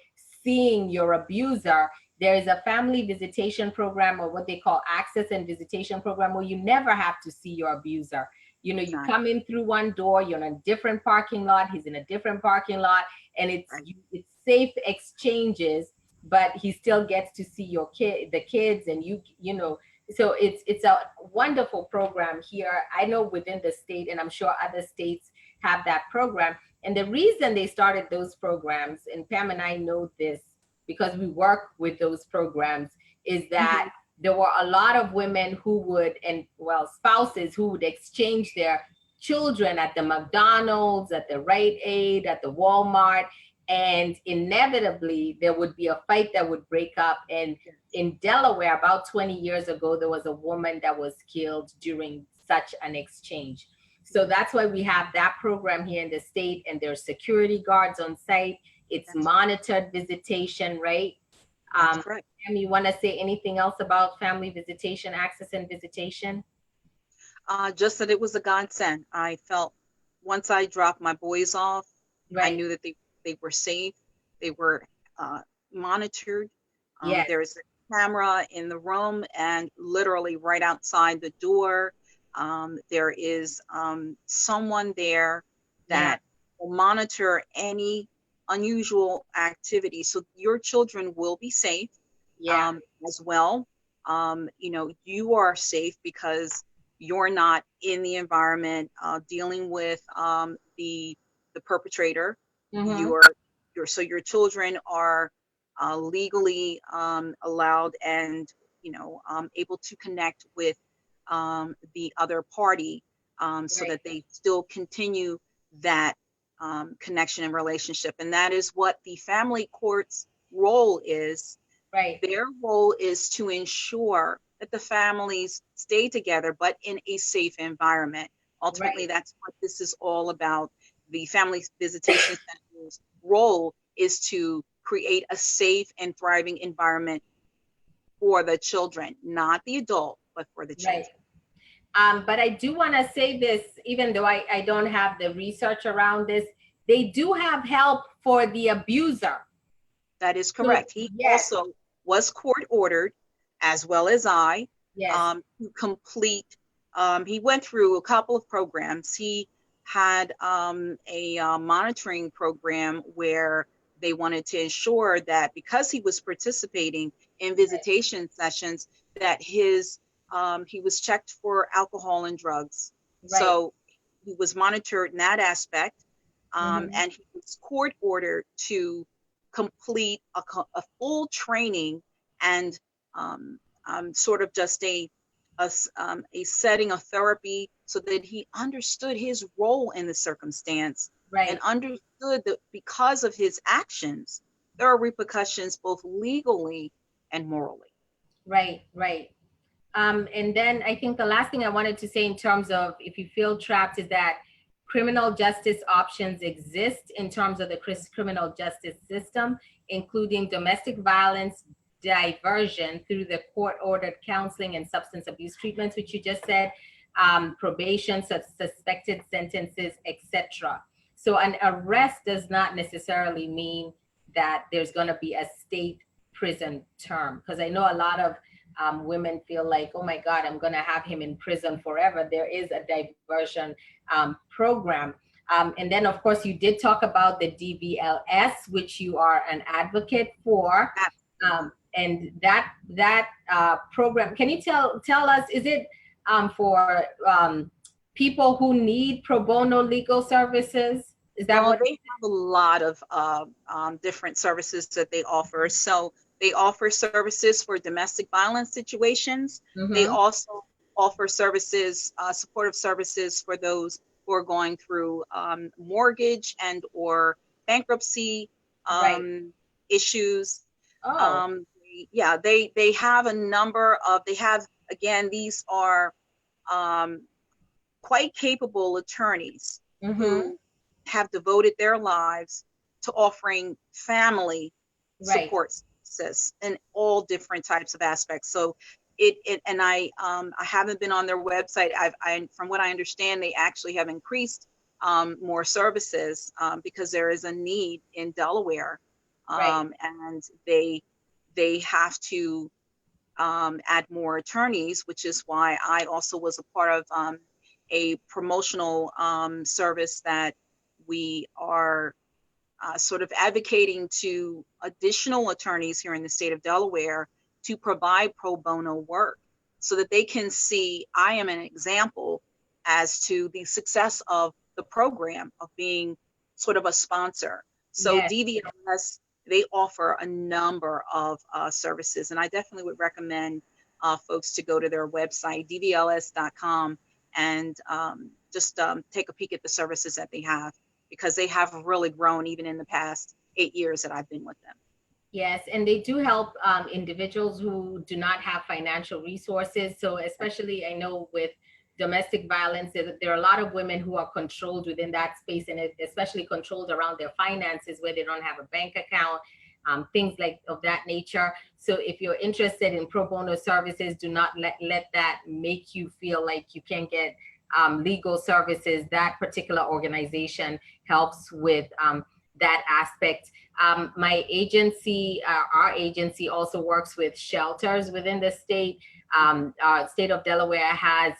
seeing your abuser. there is a family visitation program, or what they call access and visitation program, where you never have to see your abuser. You know, you Not come in through one door, you're in a different parking lot, he's in a different parking lot, and it's right. it's safe exchanges, but he still gets to see your the kids, and you know, so it's a wonderful program here. I know within the state, and I'm sure other states have that program. And the reason they started those programs, and Pam and I know this because we work with those programs, is that there were a lot of women who would, and well, spouses who would exchange their children at the McDonald's, at the Rite Aid, at the Walmart, and inevitably there would be a fight that would break up. And in Delaware, about 20 years ago, there was a woman that was killed during such an exchange. So that's why we have that program here in the state, and there's security guards on site. It's monitored visitation, right? That's correct. Pam, you want to say anything else about family visitation, access and visitation? Just that it was a godsend. I felt once I dropped my boys off, I knew that they were safe. They were monitored. There's a camera in the room, and literally right outside the door, there is someone there that will monitor any unusual activity. So your children will be safe as well. You know, you are safe because you're not in the environment dealing with the perpetrator. So your children are legally allowed and, you know, able to connect with the other party so that they still continue that connection and relationship. And that is what the family court's role is. Their role is to ensure that the families stay together, but in a safe environment. Ultimately, that's what this is all about. The family visitation center's role is to create a safe and thriving environment for the children, not the adult, but for the children. But I do want to say this, even though I don't have the research around this, they do have help for the abuser. That is correct. He also was court ordered, as well as I, to complete. He went through a couple of programs. He had a monitoring program where they wanted to ensure that because he was participating in visitation sessions, that his he was checked for alcohol and drugs. So he was monitored in that aspect. And he was court ordered to complete a full training and sort of just a setting of therapy so that he understood his role in the circumstance and understood that because of his actions, there are repercussions both legally and morally. And then I think the last thing I wanted to say in terms of if you feel trapped is that criminal justice options exist in terms of the criminal justice system, including domestic violence diversion through the court-ordered counseling and substance abuse treatments, which you just said, probation, suspected sentences, etc. So an arrest does not necessarily mean that there's going to be a state prison term, because I know a lot of women feel like, oh my God, I'm going to have him in prison forever. There is a diversion program. And then, of course, you did talk about the DVLS, which you are an advocate for. And that program, can you tell us, is it for people who need pro bono legal services? Is that what they have a lot of different services that they offer. So they offer services for domestic violence situations. They also offer services, supportive services for those who are going through mortgage and or bankruptcy issues. They have a number of, again, these are quite capable attorneys who have devoted their lives to offering family support services in all different types of aspects. So I haven't been on their website. From what I understand, they actually have increased more services because there is a need in Delaware, and they they have to add more attorneys, which is why I also was a part of a promotional service that we are sort of advocating to additional attorneys here in the state of Delaware to provide pro bono work so that they can see I am an example as to the success of the program of being sort of a sponsor. So Yes. DVLS, they offer a number of services, and I definitely would recommend folks to go to their website, dvls.com, and just take a peek at the services that they have, because they have really grown even in the past 8 years that I've been with them. Yes, and they do help individuals who do not have financial resources. So especially I know with domestic violence, there are a lot of women who are controlled within that space, and especially controlled around their finances where they don't have a bank account, things like of that nature. So if you're interested in pro bono services, do not let that make you feel like you can't get legal services. That particular organization helps with that aspect. My agency, our agency also works with shelters within the state. State of Delaware has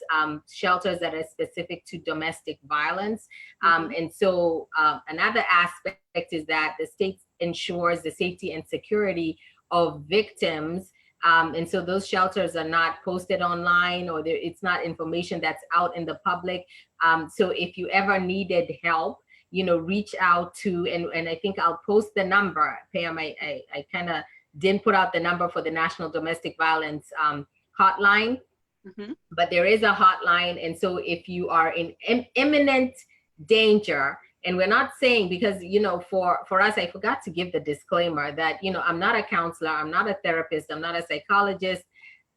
shelters that are specific to domestic violence. And so another aspect is that the state ensures the safety and security of victims. And so those shelters are not posted online, or it's not information that's out in the public. So if you ever needed help, reach out to, and I think I'll post the number, Pam. I kind of didn't put out the number for the National Domestic Violence hotline, but there is a hotline. And so if you are in imminent danger, and we're not saying, because, for us, I forgot to give the disclaimer that, I'm not a counselor, I'm not a therapist, I'm not a psychologist.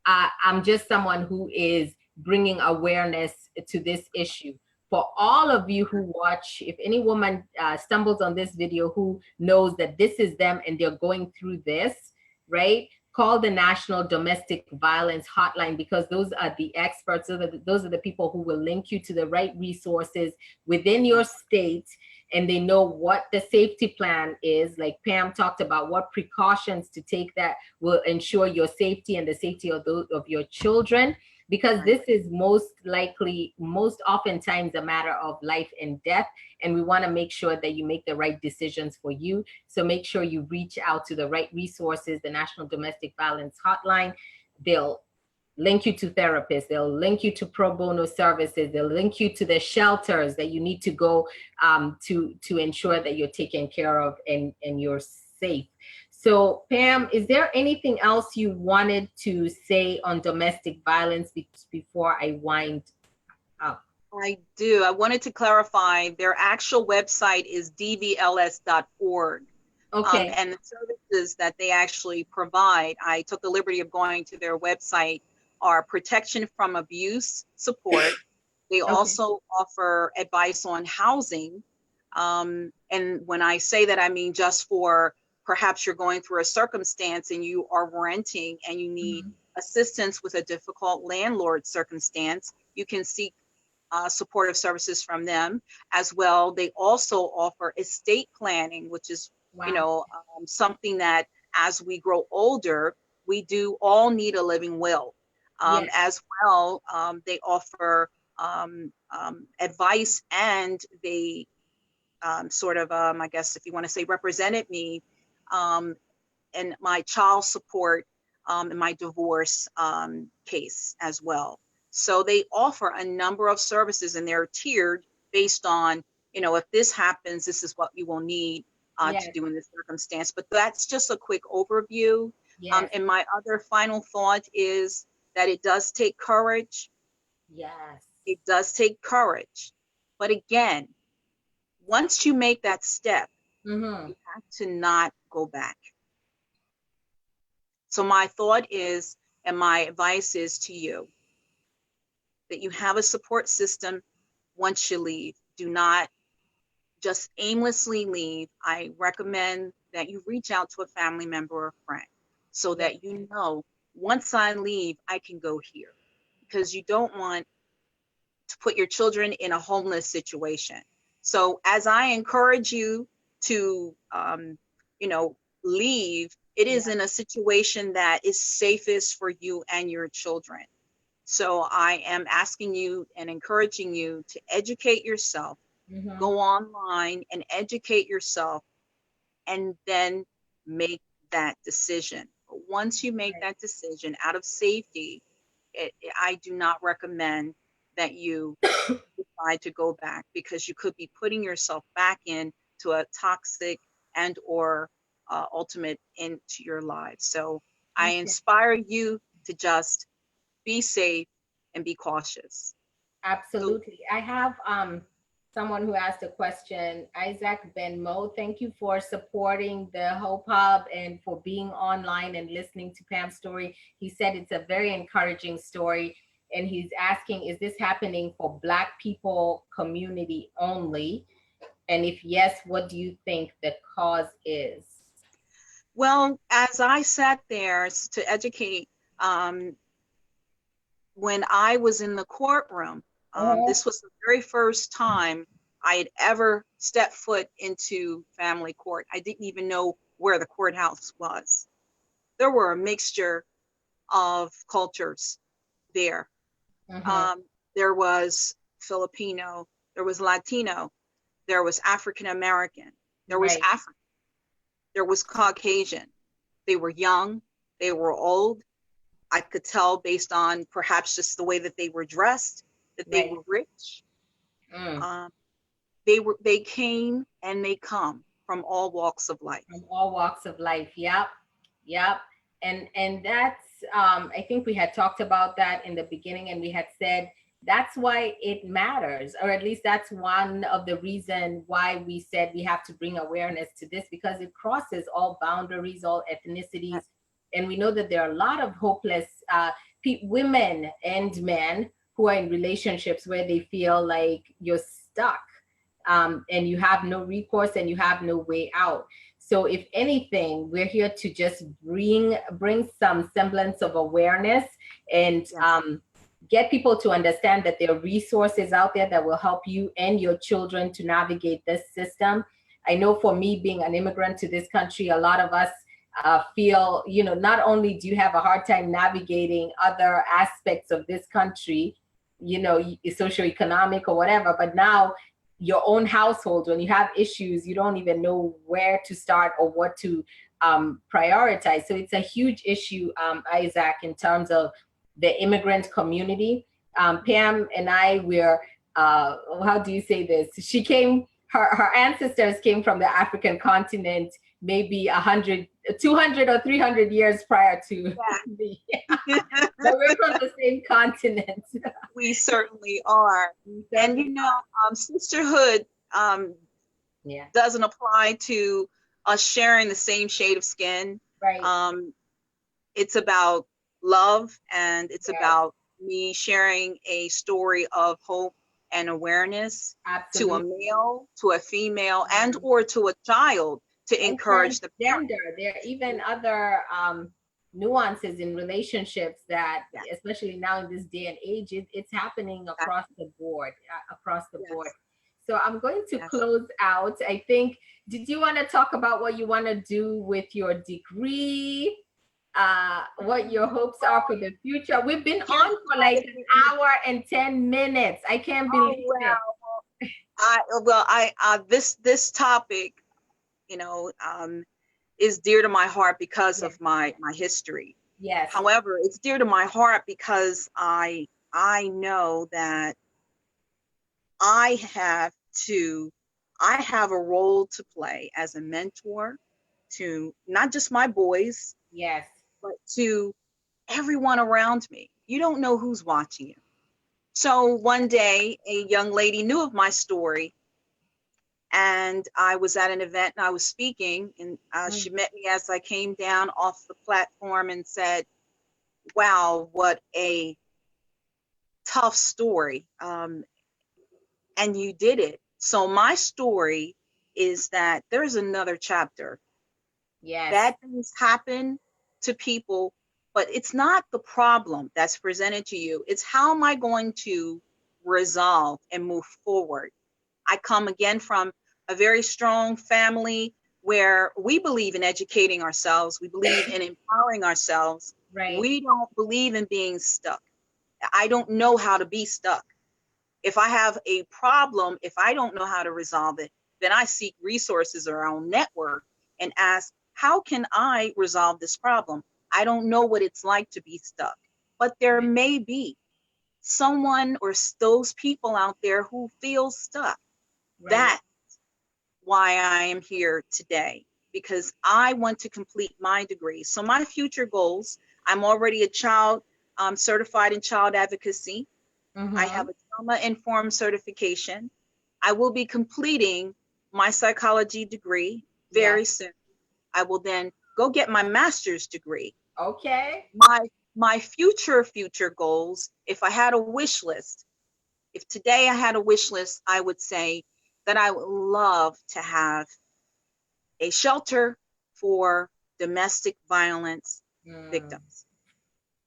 I'm just someone who is bringing awareness to this issue. For all of you who watch, if any woman stumbles on this video who knows that this is them and they're going through this, right? Call the National Domestic Violence Hotline, because those are the experts. Those are the people who will link you to the right resources within your state, and they know what the safety plan is. Like Pam talked about, what precautions to take that will ensure your safety and the safety of your children. Because this is most oftentimes a matter of life and death. And we want to make sure that you make the right decisions for you. So make sure you reach out to the right resources, the National Domestic Violence Hotline. They'll link you to therapists. They'll link you to pro bono services. They'll link you to the shelters that you need to go to ensure that you're taken care of and you're safe. So Pam, is there anything else you wanted to say on domestic violence before I wind up? I do. I wanted to clarify, their actual website is dvls.org. Okay. And the services that they actually provide, I took the liberty of going to their website, are protection from abuse support. They also offer advice on housing. And when I say that, I mean just for perhaps you're going through a circumstance and you are renting and you need assistance with a difficult landlord circumstance, you can seek supportive services from them as well. They also offer estate planning, which is, something that as we grow older, we do all need a living will. As well, they offer advice, and they sort of, I guess if you want to say, represented me in my child support in my divorce case as well. So they offer a number of services, and they're tiered based on, if this happens, this is what you will need to do in this circumstance. But that's just a quick overview. And my other final thought is that it does take courage. Yes. It does take courage. But again, once you make that step, you have to not go back. So my thought is, and my advice is to you, that you have a support system once you leave. Do not just aimlessly leave. I recommend that you reach out to a family member or a friend so that you know, once I leave, I can go here. Because you don't want to put your children in a homeless situation. So as I encourage you to, leave, It is in a situation that is safest for you and your children. So I am asking you and encouraging you to educate yourself, go online and educate yourself, and then make that decision. But once you make that decision out of safety, I do not recommend that you decide to go back, because you could be putting yourself back into a toxic and or ultimate into your life. So I inspire you to just be safe and be cautious. Absolutely. I have someone who asked a question. Isaac Benmo, thank you for supporting the Hope Hub and for being online and listening to Pam's story. He said it's a very encouraging story, and he's asking, is this happening for Black people community only? And if yes, what do you think the cause is? Well, as I sat there to educate, when I was in the courtroom, this was the very first time I had ever stepped foot into family court. I didn't even know where the courthouse was. There were a mixture of cultures there. There was Filipino, there was Latino, there was African American, there was African, there was Caucasian. They were young, they were old. I could tell based on perhaps just the way that they were dressed, that they were rich. They came and they come from all walks of life. From all walks of life. Yep. And that's I think we had talked about that in the beginning, and we had said that's why it matters, or at least that's one of the reasons why we said we have to bring awareness to this, because it crosses all boundaries, all ethnicities. And we know that there are a lot of hopeless women and men who are in relationships where they feel like you're stuck, and you have no recourse and you have no way out. So if anything, we're here to just bring some semblance of awareness and get people to understand that there are resources out there that will help you and your children to navigate this system. I know for me, being an immigrant to this country, a lot of us feel, not only do you have a hard time navigating other aspects of this country, socioeconomic or whatever, but now your own household, when you have issues, you don't even know where to start or what to prioritize. So it's a huge issue, Isaac, in terms of the immigrant community. Pam and I, we're, how do you say this? She came, her ancestors came from the African continent, maybe 100, 200 or 300 years prior to me. But we're from the same continent. We certainly are. And sisterhood doesn't apply to us sharing the same shade of skin. Right. It's about love, and it's about me sharing a story of hope and awareness to a male, to a female, and or to a child, to encourage the gender. There are even other nuances in relationships that, especially now in this day and age, it's happening across the board, board. So I'm going to close out. I think, did you want to talk about what you want to do with your degree? What your hopes are for the future? We've been on for like an hour and 10 minutes. I can't believe it. This topic, is dear to my heart because of my history. Yes. However, it's dear to my heart because I know that I have a role to play as a mentor to not just my boys, but to everyone around me. You don't know who's watching you. So one day, a young lady knew of my story, and I was at an event and I was speaking, and she met me as I came down off the platform and said, "Wow, what a tough story. And you did it." So my story is that there's another chapter. Yes. Bad things happen to people, but it's not the problem that's presented to you. It's how am I going to resolve and move forward? I come again from a very strong family where we believe in educating ourselves, we believe in empowering ourselves. Right. We don't believe in being stuck. I don't know how to be stuck. If I have a problem, if I don't know how to resolve it, then I seek resources around network and ask, how can I resolve this problem? I don't know what it's like to be stuck, but there may be someone or those people out there who feel stuck. Right. That's why I am here today, because I want to complete my degree. So my future goals, I'm already a child certified in child advocacy. I have a trauma-informed certification. I will be completing my psychology degree very soon. I will then go get my master's degree. Okay. My future goals, if I had a wish list, if today I had a wish list, I would say that I would love to have a shelter for domestic violence victims.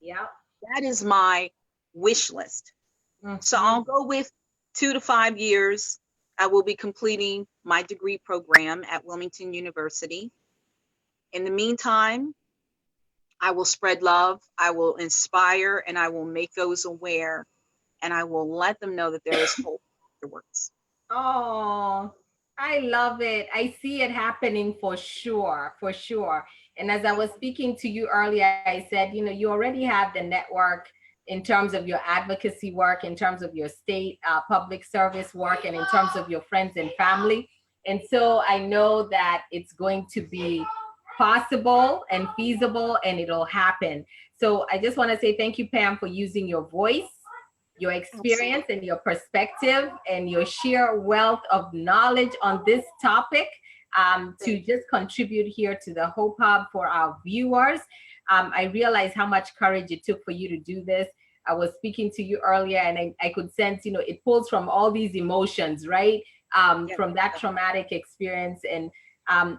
Yeah. That is my wish list. So I'll go with 2 to 5 years. I will be completing my degree program at Wilmington University. In the meantime, I will spread love, I will inspire, and I will make those aware, and I will let them know that there is hope afterwards. Oh, I love it. I see it happening for sure, for sure. And as I was speaking to you earlier, I said, you know, you already have the network in terms of your advocacy work, in terms of your state public service work, and in terms of your friends and family. And so I know that it's going to be possible and feasible, and it'll happen. So I just want to say thank you, Pam, for using your voice, your experience, and your perspective, and your sheer wealth of knowledge on this topic to just contribute here to the Hope Hub for our viewers. I realize how much courage it took for you to do this. I was speaking to you earlier, and I could sense, you know, it pulls from all these emotions, right? From that traumatic experience. And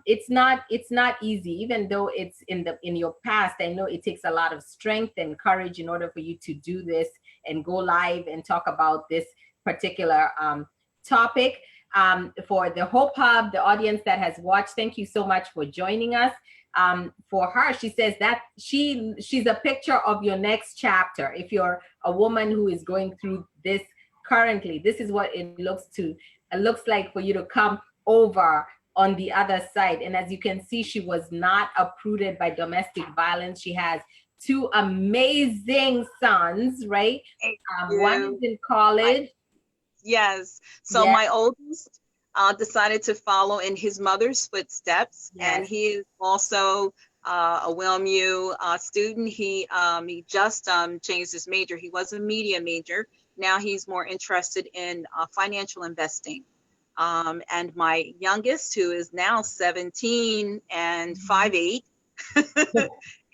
it's not easy, even though it's in your past. I know it takes a lot of strength and courage in order for you to do this and go live and talk about this particular topic. For the Hope Hub, the audience that has watched, thank you so much for joining us. For her, she says that she's a picture of your next chapter. If you're a woman who is going through this currently, this is what it looks like for you to come over on the other side. And as you can see, she was not uprooted by domestic violence. She has 2 amazing sons, right? One is in college. Yes. So my oldest decided to follow in his mother's footsteps, and he is also a WilMU student. He just changed his major. He was a media major. Now he's more interested in financial investing. And my youngest, who is now 17 and 5'8",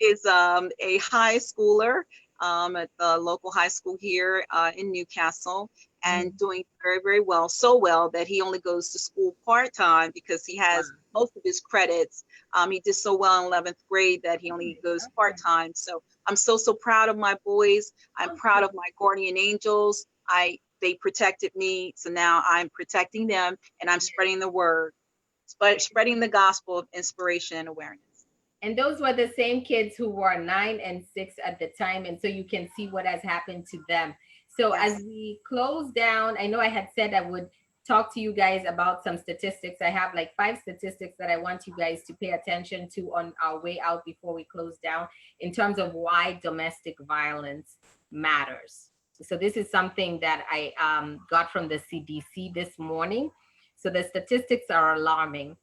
is a high schooler at the local high school here in Newcastle, and doing very, very well. So well that he only goes to school part-time because he has most of his credits. He did so well in 11th grade that he only goes part-time. So I'm so proud of my boys. I'm proud of my guardian angels. They protected me, so now I'm protecting them, and I'm spreading the word, spreading the gospel of inspiration and awareness. And those were the same kids who were 9 and 6 at the time, and so you can see what has happened to them. So as we close down, I know I had said I would talk to you guys about some statistics. I have like 5 statistics that I want you guys to pay attention to on our way out before we close down in terms of why domestic violence matters. So this is something that I got from the CDC this morning. So the statistics are alarming.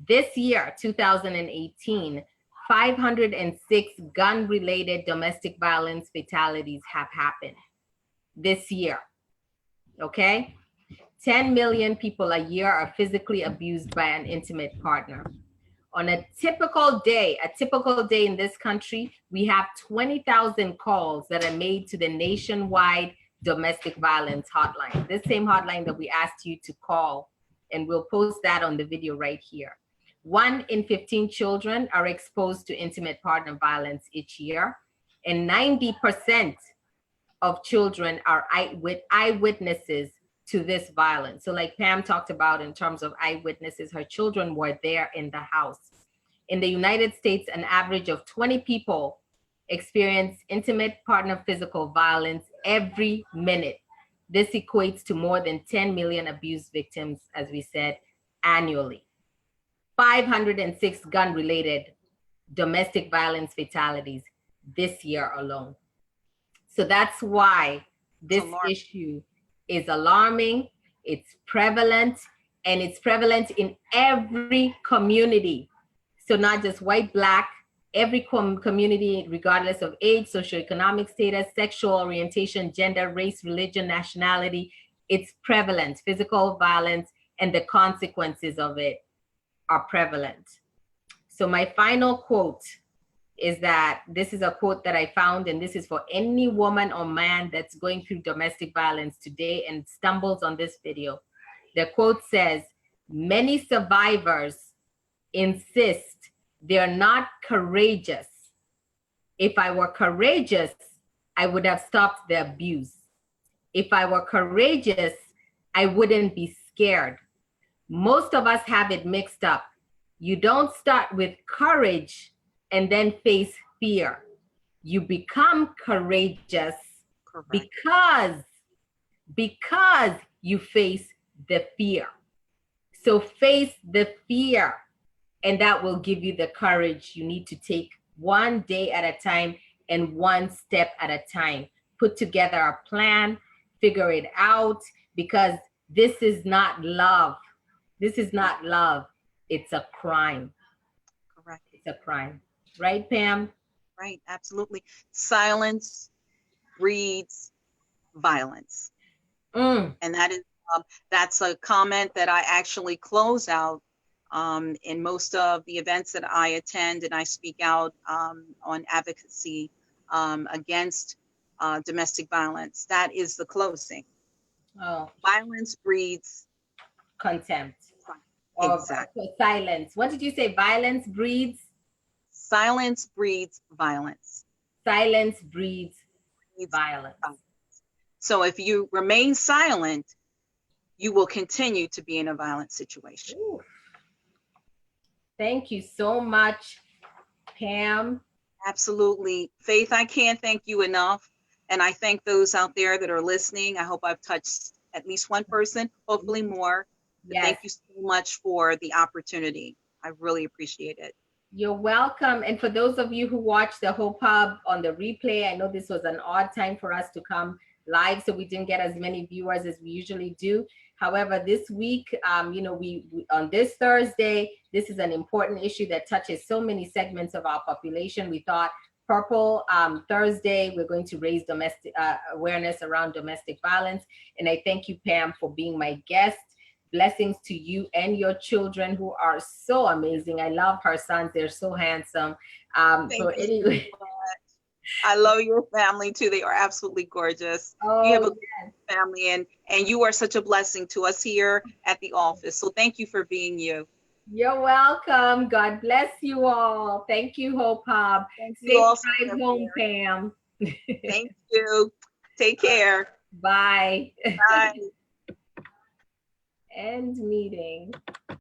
This year, 2018, 506 gun-related domestic violence fatalities have happened this year, okay? 10 million people a year are physically abused by an intimate partner. On a typical day in this country, we have 20,000 calls that are made to the nationwide domestic violence hotline. This same hotline that we asked you to call, and we'll post that on the video right here. 1 in 15 children are exposed to intimate partner violence each year, and 90% of children are eyewitnesses to this violence. So like Pam talked about in terms of eyewitnesses, her children were there in the house. In the United States, an average of 20 people experience intimate partner physical violence every minute. This equates to more than 10 million abuse victims, as we said, annually. 506 gun-related domestic violence fatalities this year alone. So that's why this issue is alarming, it's prevalent, and it's prevalent in every community. So not just white, black, every community, regardless of age, socioeconomic status, sexual orientation, gender, race, religion, nationality, it's prevalent. Physical violence and the consequences of it are prevalent. So my final quote is that this is a quote that I found, and this is for any woman or man that's going through domestic violence today and stumbles on this video. The quote says, "Many survivors insist they're not courageous. If I were courageous, I would have stopped the abuse. If I were courageous, I wouldn't be scared. Most of us have it mixed up. You don't start with courage and then face fear. You become courageous because you face the fear. So face the fear, and that will give you the courage you need to take one day at a time and one step at a time. Put together a plan, figure it out, because this is not love. This is not love. It's a crime. Correct. It's a crime. Right, Pam? Right, absolutely. Silence breeds violence. And that is that's a comment that I actually close out in most of the events that I attend, and I speak out on advocacy against domestic violence. That is the closing. Oh. Violence breeds contempt. Exactly. Or silence. What did you say? Violence breeds? Silence breeds violence. Silence breeds violence. So if you remain silent, you will continue to be in a violent situation. Ooh. Thank you so much, Pam. Absolutely. Faith, I can't thank you enough. And I thank those out there that are listening. I hope I've touched at least one person, hopefully more. Yes. Thank you so much for the opportunity. I really appreciate it. You're welcome. And for those of you who watched the Hope Hub on the replay, I know this was an odd time for us to come live, so we didn't get as many viewers as we usually do. However, this week, you know, we on this Thursday, this is an important issue that touches so many segments of our population. We thought Purple Thursday, we're going to raise domestic awareness around domestic violence. And I thank you, Pam, for being my guest. Blessings to you and your children, who are so amazing. I love her sons. They're so handsome. So anyway. I love your family too. They are absolutely gorgeous. Oh, you have a good family, and you are such a blessing to us here at the office. So thank you for being you. You're welcome. God bless you all. Thank you, Hope Hub. Safe drive home, Pam. Thank you. Take care. Bye. Bye. End meeting.